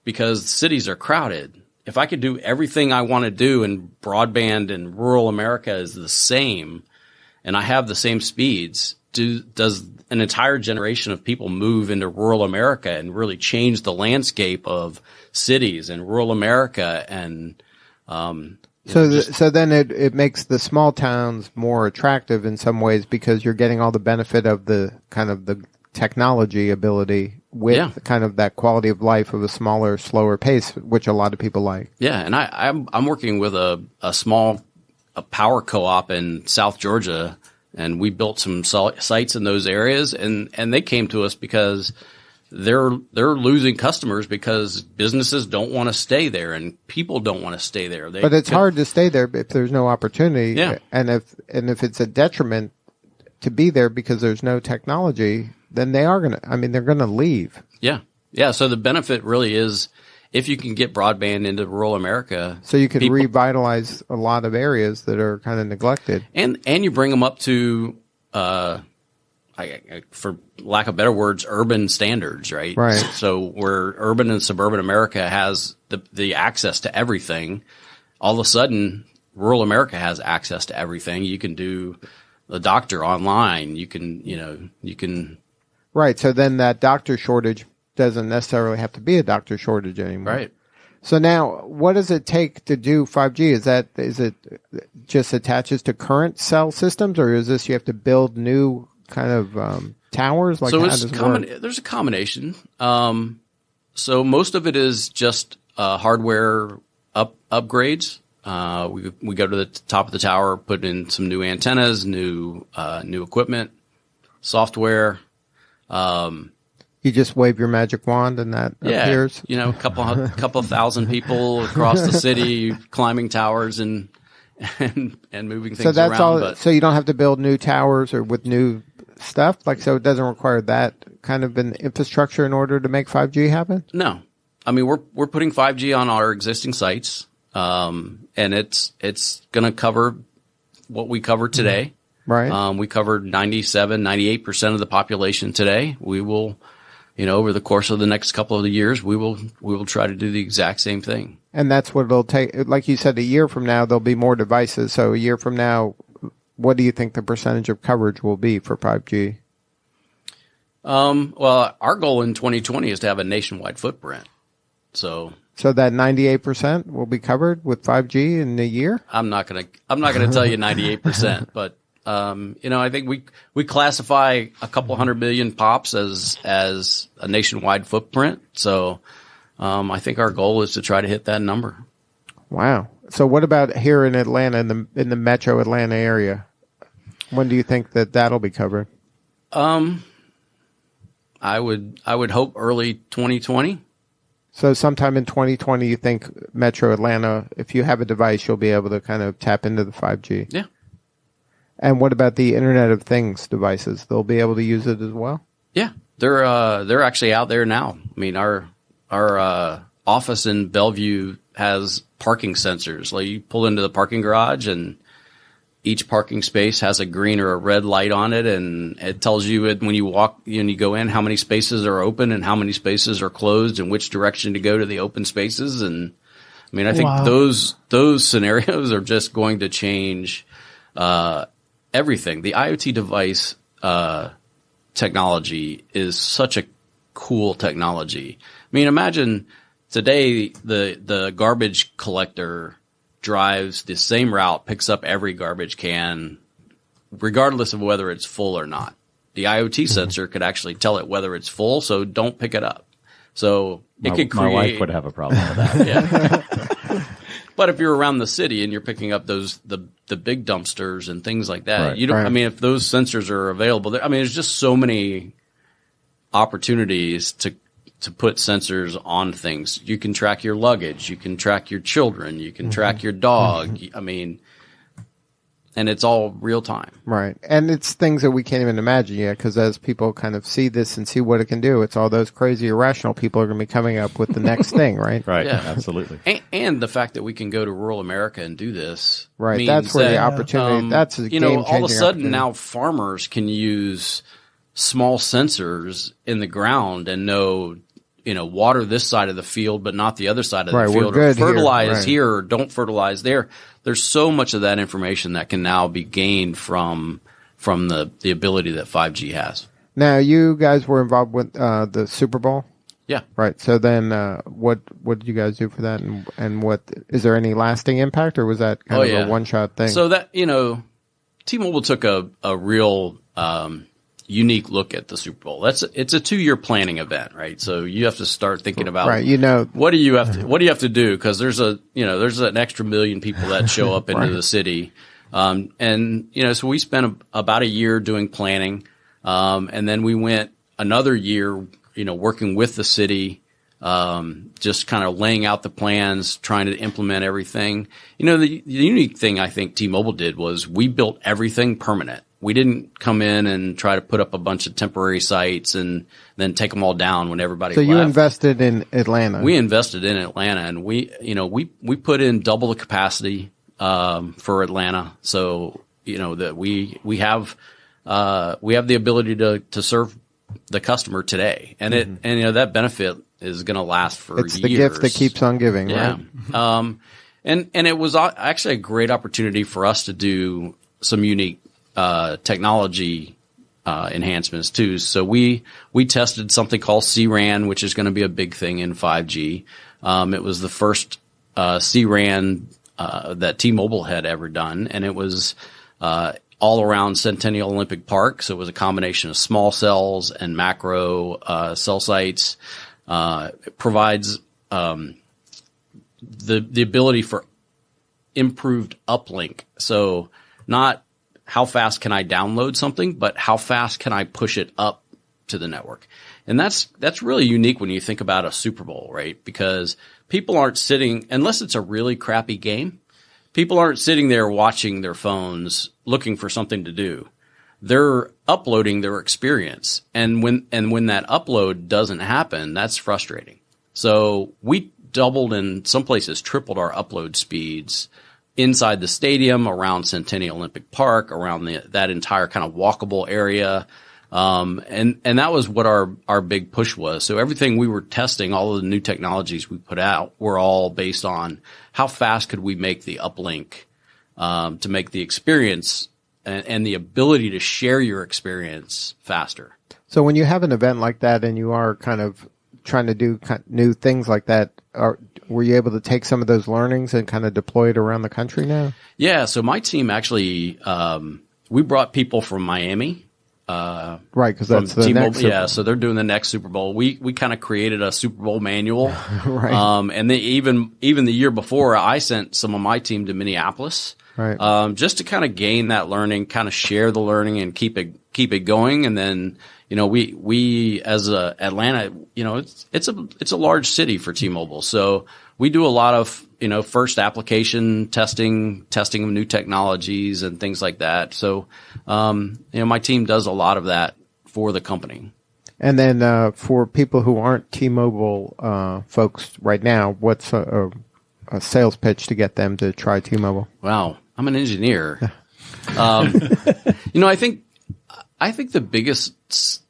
Because cities are crowded. If I could do everything I want to do, and broadband in rural America is the same, and I have the same speeds, does an entire generation of people move into rural America and really change the landscape of cities and rural America? And So then it makes the small towns more attractive in some ways because you're getting all the benefit of the kind of the technology ability with kind of that quality of life of a smaller, slower pace, which a lot of people like. Yeah, and I'm working with a small power co-op in South Georgia, and we built some sites in those areas, and they came to us because they're losing customers because businesses don't want to stay there and people don't want to stay there. But it's hard to stay there if there's no opportunity. Yeah. And if it's a detriment to be there because there's no technology, then they're going to leave. Yeah. Yeah. So the benefit really is if you can get broadband into rural America. So you can revitalize a lot of areas that are kind of neglected. And you bring them up to, for lack of better words, urban standards, right? Right. So where urban and suburban America has the access to everything, all of a sudden rural America has access to everything. You can do the doctor online. You can. Right. So then that doctor shortage doesn't necessarily have to be a doctor shortage anymore. Right. So now, what does it take to do 5G? Is it just attaches to current cell systems, or is this you have to build new kind of towers? Like, so how does it work? There's a combination. So most of it is just hardware upgrades. We go to the top of the tower, put in some new antennas, new equipment, software. You just wave your magic wand and that appears? A couple thousand people across the city climbing towers and moving things so that's around. All. So you don't have to build new towers or with new stuff? So it doesn't require that kind of an infrastructure in order to make 5G happen? No. I mean, we're putting 5G on our existing sites, and it's going to cover what we cover today. Right. We covered 98% of the population today. We will, over the course of the next couple of years, we will try to do the exact same thing. And that's what it'll take. Like you said, a year from now, there'll be more devices. So a year from now, what do you think the percentage of coverage will be for 5G? Well, our goal in 2020 is to have a nationwide footprint. So that 98% will be covered with 5G in a year? I'm not gonna tell you 98%, but I think we classify a couple 100 million pops as a nationwide footprint. So I think our goal is to try to hit that number. Wow. So what about here in Atlanta, in the metro Atlanta area? When do you think that'll be covered? I would hope early 2020. So sometime in 2020, you think Metro Atlanta, if you have a device, you'll be able to kind of tap into the 5G? Yeah. And what about the Internet of Things devices? They'll be able to use it as well? Yeah. They're actually out there now. I mean, our office in Bellevue has parking sensors. Like you pull into the parking garage and each parking space has a green or a red light on it, and it tells you when you walk and you go in how many spaces are open and how many spaces are closed and which direction to go to the open spaces. And I mean, I think those scenarios are just going to change everything. The IoT device technology is such a cool technology. I mean, imagine today the garbage collector drives the same route, picks up every garbage can, regardless of whether it's full or not. The IoT sensor could actually tell it whether it's full, so don't pick it up. So it could create. My wife would have a problem with that. Yeah. But if you're around the city and you're picking up the big dumpsters and things like that, right. you don't. Right. I mean, if those sensors are available, I mean, there's just so many opportunities to put sensors on things. You can track your luggage. You can track your children. You can track your dog. I mean, and it's all real time. Right. And it's things that we can't even imagine yet, because as people kind of see this and see what it can do, it's all those crazy irrational people are going to be coming up with the next thing, right? Right. Yeah. Absolutely. And the fact that we can go to rural America and do this. Right. That's where the opportunity, that's a game-changing all of a sudden opportunity. now farmers can use small sensors in the ground and know, water this side of the field, but not the other side of the field, or fertilize here, or don't fertilize there. There's so much of that information that can now be gained from the ability that 5G has. Now, you guys were involved with the Super Bowl. Yeah. Right. So then, what did you guys do for that, and what is there any lasting impact, or was that kind of a one-shot thing? So that T-Mobile took a real unique look at the Super Bowl. It's a 2-year planning event, right? So you have to start thinking about what do you have to do, because there's an extra million people that show up into the city, so we spent about a year doing planning, and then we went another year, working with the city, just kind of laying out the plans, trying to implement everything. The unique thing I think T-Mobile did was we built everything permanent. We didn't come in and try to put up a bunch of temporary sites and then take them all down when everybody left. So you invested in Atlanta. We invested in Atlanta, and we put in double the capacity for Atlanta. So that we have the ability to serve the customer today, and that benefit is going to last for years. It's the gift that keeps on giving, yeah. right? And it was actually a great opportunity for us to do some unique technology enhancements too. So we tested something called C-RAN, which is going to be a big thing in 5G. It was the first C-RAN that T-Mobile had ever done, and it was all around Centennial Olympic Park. So it was a combination of small cells and macro cell sites. It provides the ability for improved uplink. So not how fast can I download something, but how fast can I push it up to the network? And that's really unique when you think about a Super Bowl, right? Because people aren't sitting, unless it's a really crappy game, people aren't sitting there watching their phones looking for something to do. They're uploading their experience. And when that upload doesn't happen, that's frustrating. So we doubled and some places tripled our upload speeds inside the stadium, around Centennial Olympic Park, around that entire kind of walkable area. And that was what our big push was. So everything we were testing, all of the new technologies we put out, were all based on how fast could we make the uplink, to make the experience and the ability to share your experience faster. So when you have an event like that and you are kind of trying to do new things like that, were you able to take some of those learnings and kind of deploy it around the country now? Yeah. So my team actually, we brought people from Miami. Right, because that's the T-Mobile, next Super Bowl. Yeah, so they're doing the next Super Bowl. We kind of created a Super Bowl manual. Right. And they even the year before, I sent some of my team to Minneapolis. Right. Just to kind of gain that learning, kind of share the learning and keep it going. And then, we as Atlanta, it's a large city for T-Mobile. So we do a lot of, first application testing of new technologies and things like that. So, my team does a lot of that for the company. And then for people who aren't T-Mobile folks right now, what's a sales pitch to get them to try T-Mobile? Wow, I'm an engineer. I think the biggest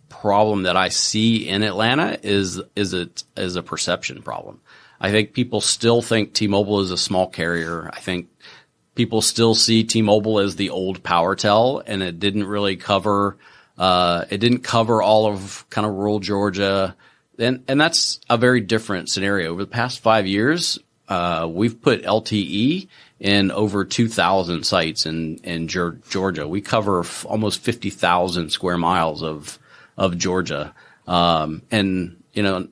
problem that I see in Atlanta is a perception problem. I think people still think T-Mobile is a small carrier. I think people still see T-Mobile as the old PowerTel, and it didn't really cover all of kind of rural Georgia. And that's a very different scenario. Over the past 5 years, we've put LTE in over 2,000 sites in Georgia. We cover almost 50,000 square miles of Georgia. And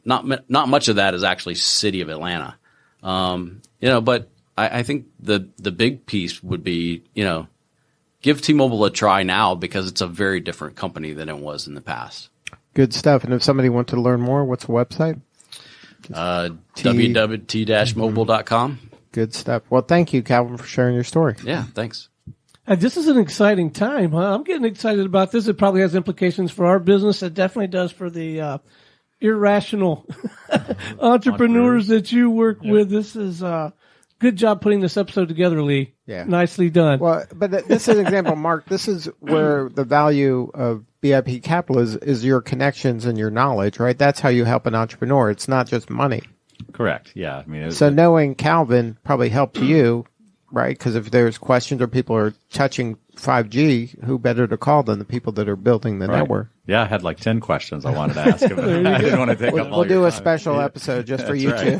not much of that is actually city of Atlanta. But I think the big piece would be, give T-Mobile a try now, because it's a very different company than it was in the past. Good stuff. And if somebody wants to learn more, what's the website? www.t-mobile.com. Good stuff. Well, thank you, Calvin, for sharing your story. Yeah, thanks. This is an exciting time, huh? I'm getting excited about this. It probably has implications for our business. It definitely does for the irrational entrepreneurs that you work with. This is good job putting this episode together, Lee. Yeah. Nicely done. Well, but this is an example, Mark. This is where the value of BIP Capital is your connections and your knowledge, right? That's how you help an entrepreneur. It's not just money. Correct. Yeah. I mean, so knowing Calvin probably helped you, right? Because if there's questions or people are touching 5G, who better to call than the people that are building the network? Yeah, I had like 10 questions I wanted to ask him. I didn't want to take up all We'll do your a time. special episode just for you two.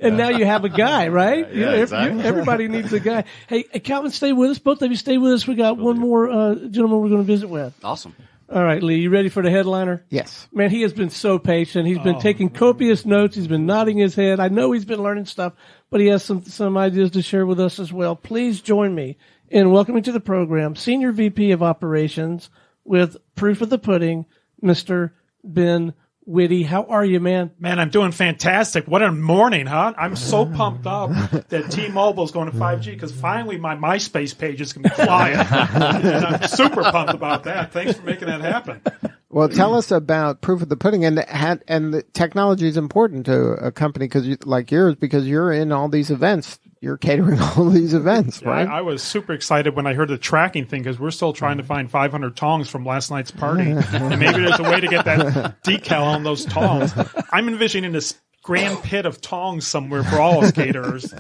And now you have a guy, right? Yeah, exactly. Everybody needs a guy. Hey, Calvin, stay with us. Both of you stay with us. We got one more gentleman we're going to visit with. Awesome. All right, Lee, you ready for the headliner? Yes. Man, he has been so patient. He's been taking copious notes. He's been nodding his head. I know he's been learning stuff, but he has some ideas to share with us as well. Please join me in welcoming to the program Senior VP of Operations with Proof of the Pudding, Mr. Ben Witte. How are you, man? Man, I'm doing fantastic. What a morning, huh? I'm so pumped up that T-Mobile is going to 5G because finally my MySpace page is going to be flying. And I'm super pumped about that. Thanks for making that happen. Well, tell us about Proof of the Pudding, and the technology is important to a company like yours because you're in all these events. You're catering all these events, right? I was super excited when I heard the tracking thing because we're still trying to find 500 tongs from last night's party. And maybe there's a way to get that decal on those tongs. I'm envisioning this grand pit of tongs somewhere for all us caterers.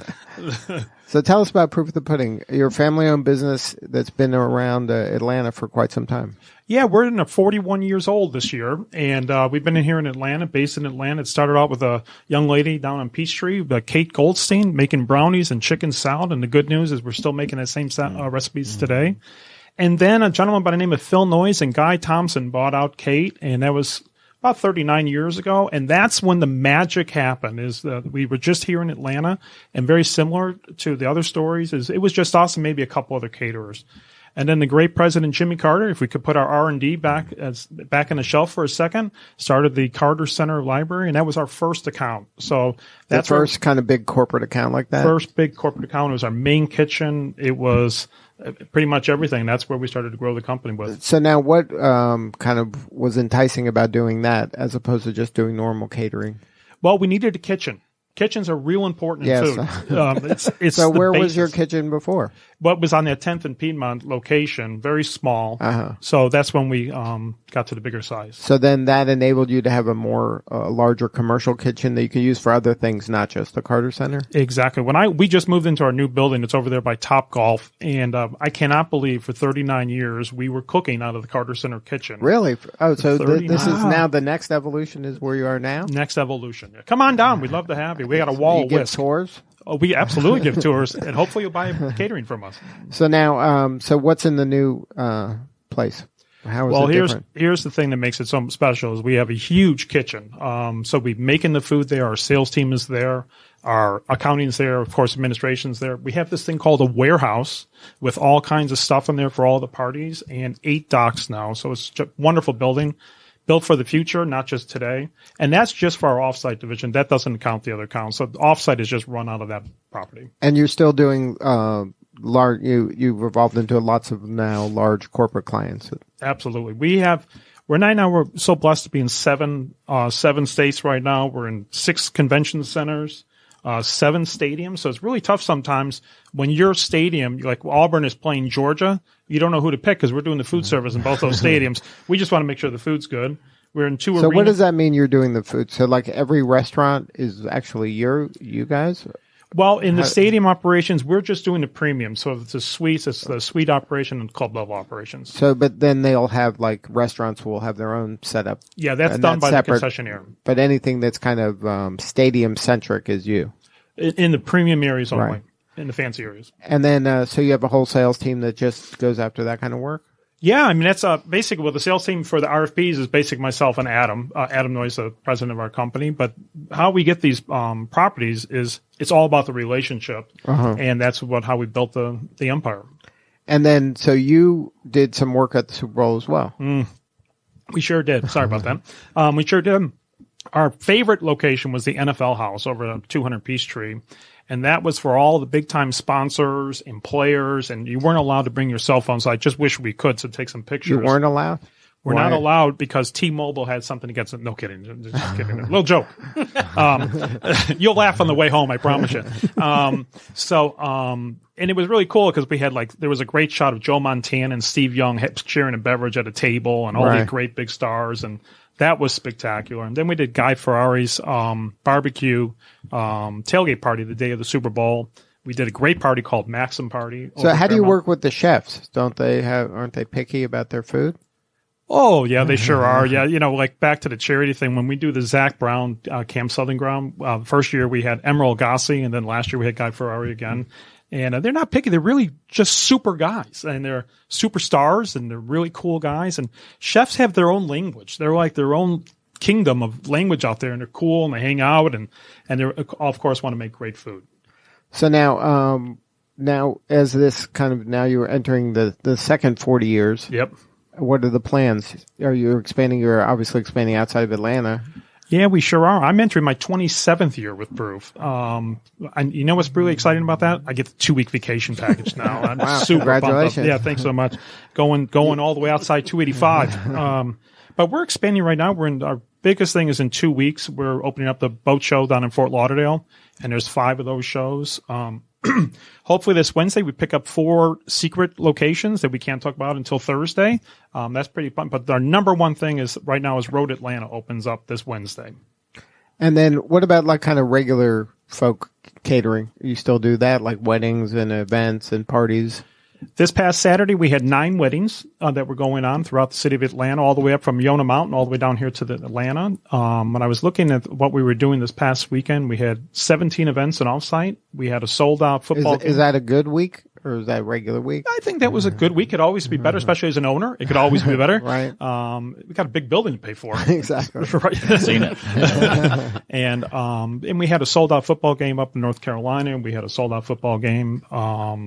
So tell us about Proof of the Pudding, your family-owned business that's been around Atlanta for quite some time. Yeah, we're in 41 years old this year, and we've been in here in Atlanta, based in Atlanta. It started out with a young lady down on Peachtree, Kate Goldstein, making brownies and chicken salad, and the good news is we're still making the same recipes today. And then a gentleman by the name of Phil Noyes and Guy Thompson bought out Kate, and that was about 39 years ago, and that's when the magic happened. Is that we were just here in Atlanta, and very similar to the other stories, is it was just us and maybe a couple other caterers. And then the great President Jimmy Carter, if we could put our R&D back in the shelf for a second, started the Carter Center Library, and that was our first account. So that's the first kind of big corporate account like that? First big corporate account. It was our main kitchen. It was pretty much everything. That's where we started to grow the company with. So now what kind of was enticing about doing that as opposed to just doing normal catering? Well, we needed a kitchen. Kitchens are real important in food. It's so where was your kitchen before? What was on that 10th and Piedmont location, very small. So that's when we got to the bigger size. So then that enabled you to have a more larger commercial kitchen that you could use for other things, not just the Carter Center? Exactly. We just moved into our new building. It's over there by Topgolf. And I cannot believe for 39 years we were cooking out of the Carter Center kitchen. Really? Oh, so this is now the next evolution is where you are now? Next evolution. Yeah. Come on down. We'd love to have you. We got a wall of whisk. Tours? Oh, we absolutely give tours, and hopefully you'll buy catering from us. So now, so what's in the new place? How is it different? Here's the thing that makes it so special is we have a huge kitchen. So we're making the food there. Our sales team is there. Our accounting's there. Of course, administration's there. We have this thing called a warehouse with all kinds of stuff in there for all the parties and 8 docks now. So it's a wonderful building. Built for the future, not just today. And that's just for our offsite division. That doesn't count the other accounts. So the offsite is just run out of that property. And you're still doing large, you've evolved into lots of now large corporate clients. Absolutely. We're so blessed to be in seven states right now. We're in 6 convention centers, 7 stadiums. So it's really tough sometimes when your stadium, like Auburn is playing Georgia, you don't know who to pick because we're doing the food service in both those stadiums. We just want to make sure the food's good. We're in 2 arenas. So what does that mean you're doing the food? So like every restaurant is actually you guys? Well, in the stadium operations, we're just doing the premium. So if it's a suite, it's the suite operation and club level operations. So, but then they'll have like restaurants will have their own setup. Yeah, that's done by the concessionaire. But anything that's kind of stadium centric is you. In the premium areas only. Right. In the fancy areas. And then, so you have a whole sales team that just goes after that kind of work? Yeah, I mean, that's basically the sales team for the RFPs is basically myself and Adam. Adam Noyes, the president of our company. But how we get these properties is it's all about the relationship. And that's how we built the empire. And then, so you did some work at the Super Bowl as well. We sure did. Sorry about that. We sure did. Our favorite location was the NFL house over at 200 Peachtree. And that was for all the big-time sponsors and players, and you weren't allowed to bring your cell phone, so I just wish we could to take some pictures. You weren't allowed? We're not allowed because T-Mobile had something against it. No kidding. Just kidding. A little joke. You'll laugh on the way home, I promise you. And it was really cool because we had there was a great shot of Joe Montana and Steve Young sharing a beverage at a table and all these great big stars, and that was spectacular. And then we did Guy Ferrari's barbecue tailgate party the day of the Super Bowl We did a great party called Maxim Party. So how do you work with the chefs? Aren't they picky about their food? Oh, yeah, they sure are. Yeah, like back to the charity thing, when we do the Zach Brown Camp Southern Ground, first year we had Emeril Gassi, and then last year we had Guy Ferrari again. And they're not picky. They're really just super guys, and they're superstars, and they're really cool guys. And chefs have their own language. They're like their own kingdom of language out there, and they're cool, and they hang out, and they, of course, want to make great food. So now as this kind of, now you're entering the second 40 years. Yep. What are the plans? Are you expanding? You're obviously expanding outside of Atlanta. Yeah, we sure are. I'm entering my 27th year with Proof. And you know what's really exciting about that? I get the 2-week vacation package now. I'm wow, super congratulations. pumped up. Yeah, thanks so much. Going all the way outside 285. But we're expanding right now. Our biggest thing is in 2 weeks. We're opening up the boat show down in Fort Lauderdale, and there's 5 of those shows. Hopefully this Wednesday we pick up 4 secret locations that we can't talk about until Thursday. That's pretty fun. But our number one thing is right now is Road Atlanta opens up this Wednesday. And then what about like kind of regular folk catering? You still do that, like weddings and events and parties? This past Saturday, we had 9 weddings that were going on throughout the city of Atlanta, all the way up from Yona Mountain, all the way down here to Atlanta. When I was looking at what we were doing this past weekend, we had 17 events and off-site. We had a sold-out football game. Is that a good week, or is that a regular week? I think that was a good week. It could always be better, especially as an owner. It could always be better. Right. We got a big building to pay for. Exactly. Right. Seen it. And we had a sold-out football game up in North Carolina. We had a sold-out football game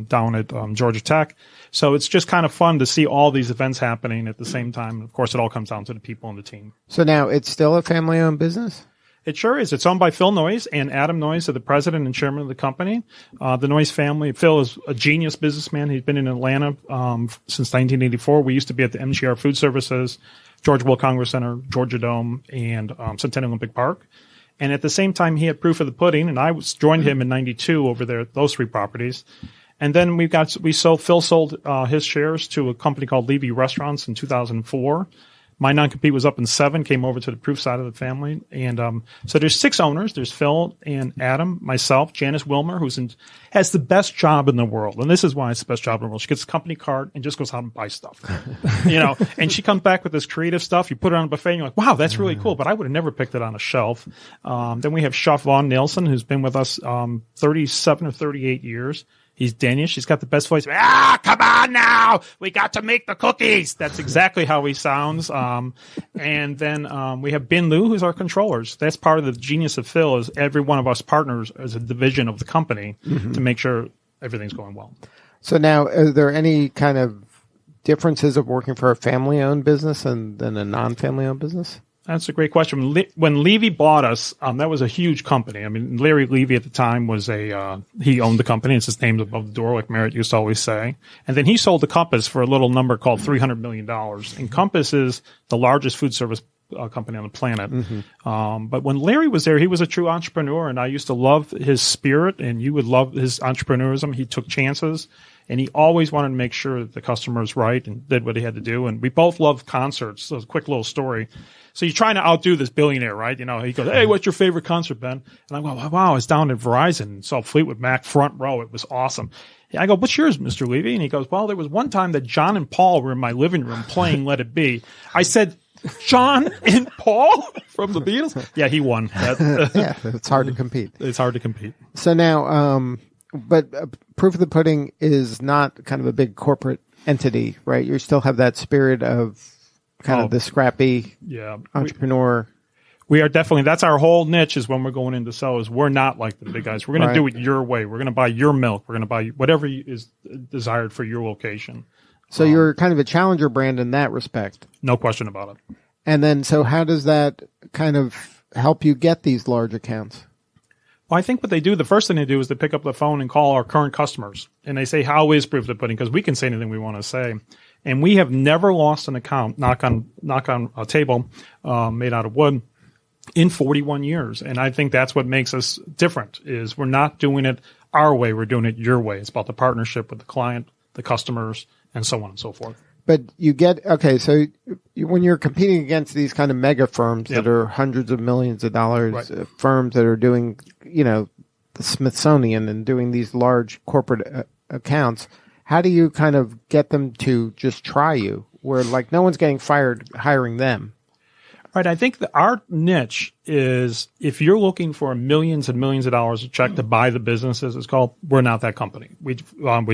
down at Georgia Tech. So it's just kind of fun to see all these events happening at the same time. Of course, it all comes down to the people on the team. So now it's still a family-owned business? It sure is. It's owned by Phil Noyes and Adam Noyes, the president and chairman of the company. The Noyes family. Phil is a genius businessman. He's been in Atlanta since 1984. We used to be at the MGR Food Services, George Will Congress Center, Georgia Dome, and Centennial Olympic Park. And at the same time, he had Proof of the Pudding, and I joined him in '92 over there, those 3 properties. And then Phil sold his shares to a company called Levy Restaurants in 2004. My non-compete was up in 7, came over to the Proof side of the family. And so there's 6 owners. There's Phil and Adam, myself, Janice Wilmer, has the best job in the world. And this is why it's the best job in the world. She gets a company card and just goes out and buys stuff. And she comes back with this creative stuff. You put it on a buffet and you're like, wow, that's really cool. But I would have never picked it on a shelf. Then we have Chef Vaughn Nielsen, who's been with us 37 or 38 years. He's Danish. He's got the best voice. Come on now. We got to make the cookies. That's exactly how he sounds. And then we have Bin Liu, who's our controllers. That's part of the genius of Phil, is every one of us partners as a division of the company to make sure everything's going well. So now, are there any kind of differences of working for a family-owned business than a non-family-owned business? That's a great question. When Levy bought us, that was a huge company. I mean, Larry Levy at the time was he owned the company. It's his name above the door, like Merritt used to always say. And then he sold to Compass for a little number called $300 million. And Compass is the largest food service company on the planet. But when Larry was there, he was a true entrepreneur, and I used to love his spirit, and you would love his entrepreneurism. He took chances, and he always wanted to make sure that the customer was right and did what he had to do. And we both loved concerts. So a quick little story. So you're trying to outdo this billionaire, right? He goes, hey, what's your favorite concert, Ben? And I go, wow, it's down at Verizon and saw Fleetwood Mac front row. It was awesome. I go, what's yours, Mr. Levy? And he goes, well, there was one time that John and Paul were in my living room playing Let It Be. I said, John and Paul from the Beatles? Yeah, he won. Yeah, it's hard to compete. It's hard to compete. So now, but Proof of the Pudding is not kind of a big corporate entity, right? You still have that spirit of kind of the scrappy entrepreneur. We are definitely, that's our whole niche, is when we're going into sell, is we're not like the big guys. We're going to do it your way. We're going to buy your milk. We're going to buy whatever is desired for your location. So you're kind of a challenger brand in that respect. No question about it. And then, so how does that kind of help you get these large accounts? Well, I think what they do, the first thing they do is they pick up the phone and call our current customers. And they say, how is Proof of the Pudding? Because we can say anything we want to say. And we have never lost an account, knock on a table made out of wood, in 41 years. And I think that's what makes us different, is we're not doing it our way. We're doing it your way. It's about the partnership with the client, the customers, and so on and so forth. But you get, so when you're competing against these kind of mega firms that are hundreds of millions of dollars, firms that are doing, the Smithsonian and doing these large corporate accounts, how do you kind of get them to just try you, where like no one's getting fired hiring them? Right. I think that our niche is if you're looking for millions and millions of dollars a check to buy the businesses, it's called, we're not that company. We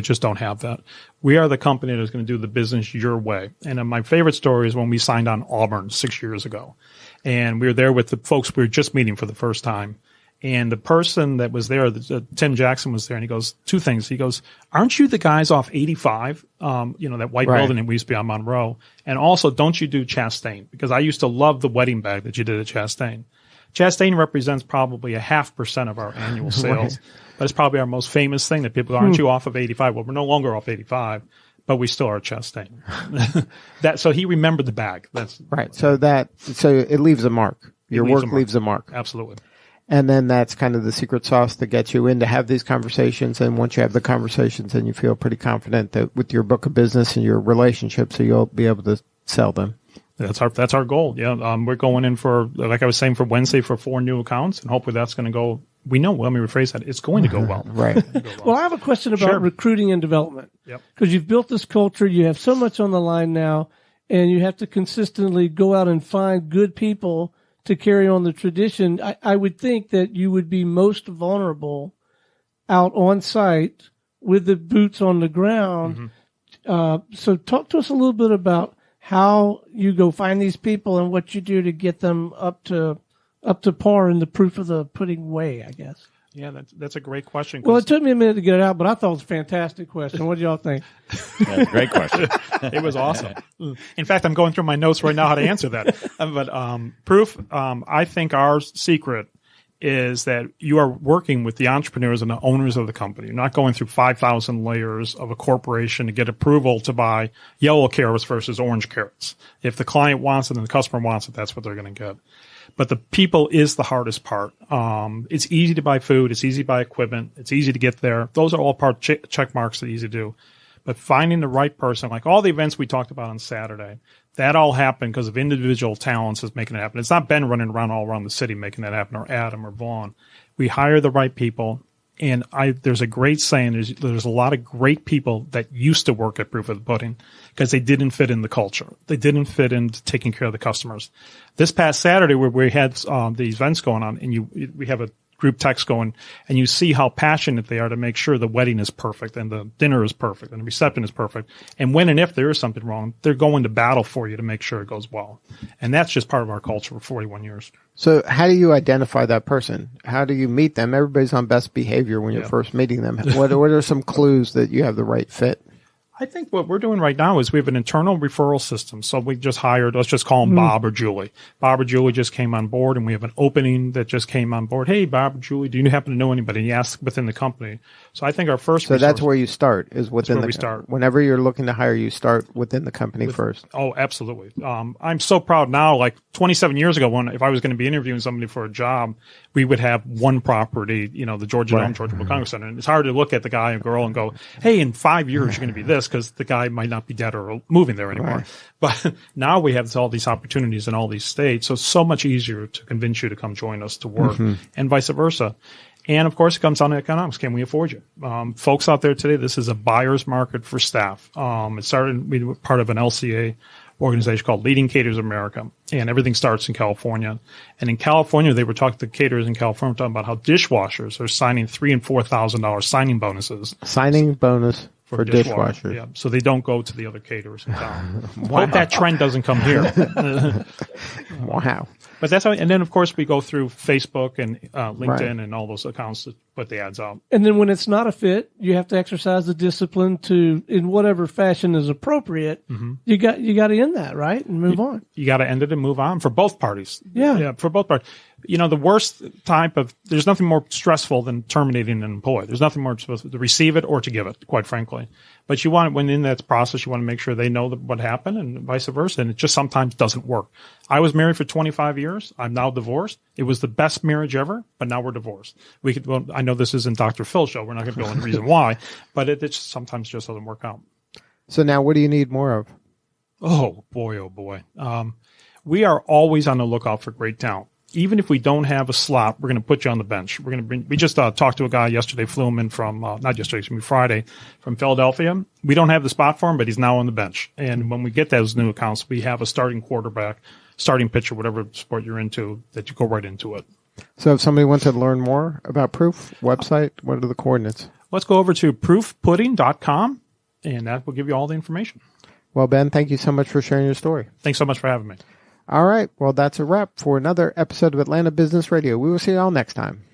just don't have that. We are the company that's going to do the business your way. And my favorite story is when we signed on Auburn 6 years ago. And we were there with the folks we were just meeting for the first time. And the person that was there, Tim Jackson was there, and he goes, two things. He goes, aren't you the guys off 85, that white building that we used to be on Monroe? And also, don't you do Chastain? Because I used to love the wedding bag that you did at Chastain. Chastain represents probably 0.5% of our annual sales, but it's probably our most famous thing that people go, aren't you off of 85? Well, we're no longer off 85, but we still are Chastain. So he remembered the bag. That's right. So it leaves a mark. Your work leaves a mark. Absolutely. And then that's kind of the secret sauce that gets you in to have these conversations. And once you have the conversations, then you feel pretty confident that with your book of business and your relationships, so you'll be able to sell them. That's our goal. Yeah. We're going in for, like I was saying, for Wednesday for 4 new accounts, and hopefully that's going to go. We know, let me rephrase that. It's going to go well. Right. Well, I have a question about recruiting and development. Yep. Because you've built this culture, you have so much on the line now, and you have to consistently go out and find good people to carry on the tradition. I would think that you would be most vulnerable out on site with the boots on the ground. Mm-hmm. So talk to us a little bit about how you go find these people and what you do to get them up to par in the proof of the pudding way, I guess. Yeah, that's a great question. Well, it took me a minute to get it out, but I thought it was a fantastic question. What do y'all think? That's a great question. It was awesome. In fact, I'm going through my notes right now how to answer that. But proof, I think our secret is that you are working with the entrepreneurs and the owners of the company. You're not going through 5,000 layers of a corporation to get approval to buy yellow carrots versus orange carrots. If the client wants it and the customer wants it, that's what they're going to get. But the people is the hardest part. It's easy to buy food. It's easy to buy equipment. It's easy to get there. Those are all check marks that are easy to do. But finding the right person, like all the events we talked about on Saturday, that all happened because of individual talents is making it happen. It's not Ben running around all around the city making that happen, or Adam or Vaughn. We hire the right people. And there's a great saying, there's a lot of great people that used to work at Proof of the Pudding because they didn't fit in the culture. They didn't fit into taking care of the customers. This past Saturday where we had these events going on, and we have a group text going, and you see how passionate they are to make sure the wedding is perfect and the dinner is perfect and the reception is perfect. And when and if there is something wrong, they're going to battle for you to make sure it goes well. And that's just part of our culture for 41 years. So how do you identify that person? How do you meet them? Everybody's on best behavior when you're first meeting them. What are some clues that you have the right fit? I think what we're doing right now is we have an internal referral system. So we just hired, let's just call them Bob or Julie. Bob or Julie just came on board, and we have an opening that just came on board. Hey, Bob or Julie, do you happen to know anybody? And you ask within the company. So I think our first So that's where you start, is within we start. Whenever you're looking to hire, you start within the company first. Oh, absolutely. I'm so proud now, like 27 years ago, if I was going to be interviewing somebody for a job, we would have one proproperty, the Georgia Dome, Georgia Congress Center. And it's hard to look at the guy or girl and go, hey, in 5 years, you're going to be this, because the guy might not be dead or moving there anymore. Right. But now we have all these opportunities in all these states. So it's so much easier to convince you to come join us to work and vice versa. And of course, it comes down to economics. Can we afford you? Folks out there today, this is a buyer's market for staff. It started, we were part of an LCA organization called Leading Caterers America, and everything starts in California. And in California, they were talking to caterers in California, talking about how dishwashers are signing $3,000 and $4,000 signing bonuses. Signing bonus for dishwashers. Yeah, so they don't go to the other caterers in town. Hope that trend doesn't come here. Wow. But that's how, and then of course we go through Facebook and LinkedIn and all those accounts to put the ads out. And then when it's not a fit, you have to exercise the discipline to, in whatever fashion is appropriate. You got to end that, right, and move on. You got to end it and move on for both parties. Yeah, for both parties. The worst type of, there's nothing more stressful than terminating an employee. There's nothing more supposed to receive it or to give it, quite frankly. But you want, when in that process, you want to make sure they know what happened and vice versa. And it just sometimes doesn't work. I was married for 25 years. I'm now divorced. It was the best marriage ever, but now we're divorced. I know this isn't Dr. Phil's show. We're not going to go into the reason why, but it sometimes just doesn't work out. So now what do you need more of? Oh boy. We are always on the lookout for great talent. even if we don't have a slot, we're going to put you on the bench. We just talked to a guy yesterday, flew him in from, not yesterday, excuse me, Friday, from Philadelphia. We don't have the spot for him, but he's now on the bench. And when we get those new accounts, we have a starting quarterback, starting pitcher, whatever sport you're into, that you go right into it. So if somebody wants to learn more about Proof website, what are the coordinates? Let's go over to proofpudding.com, and that will give you all the information. Well, Ben, thank you so much for sharing your story. Thanks so much for having me. All right. Well, that's a wrap for another episode of Atlanta Business Radio. We will see you all next time.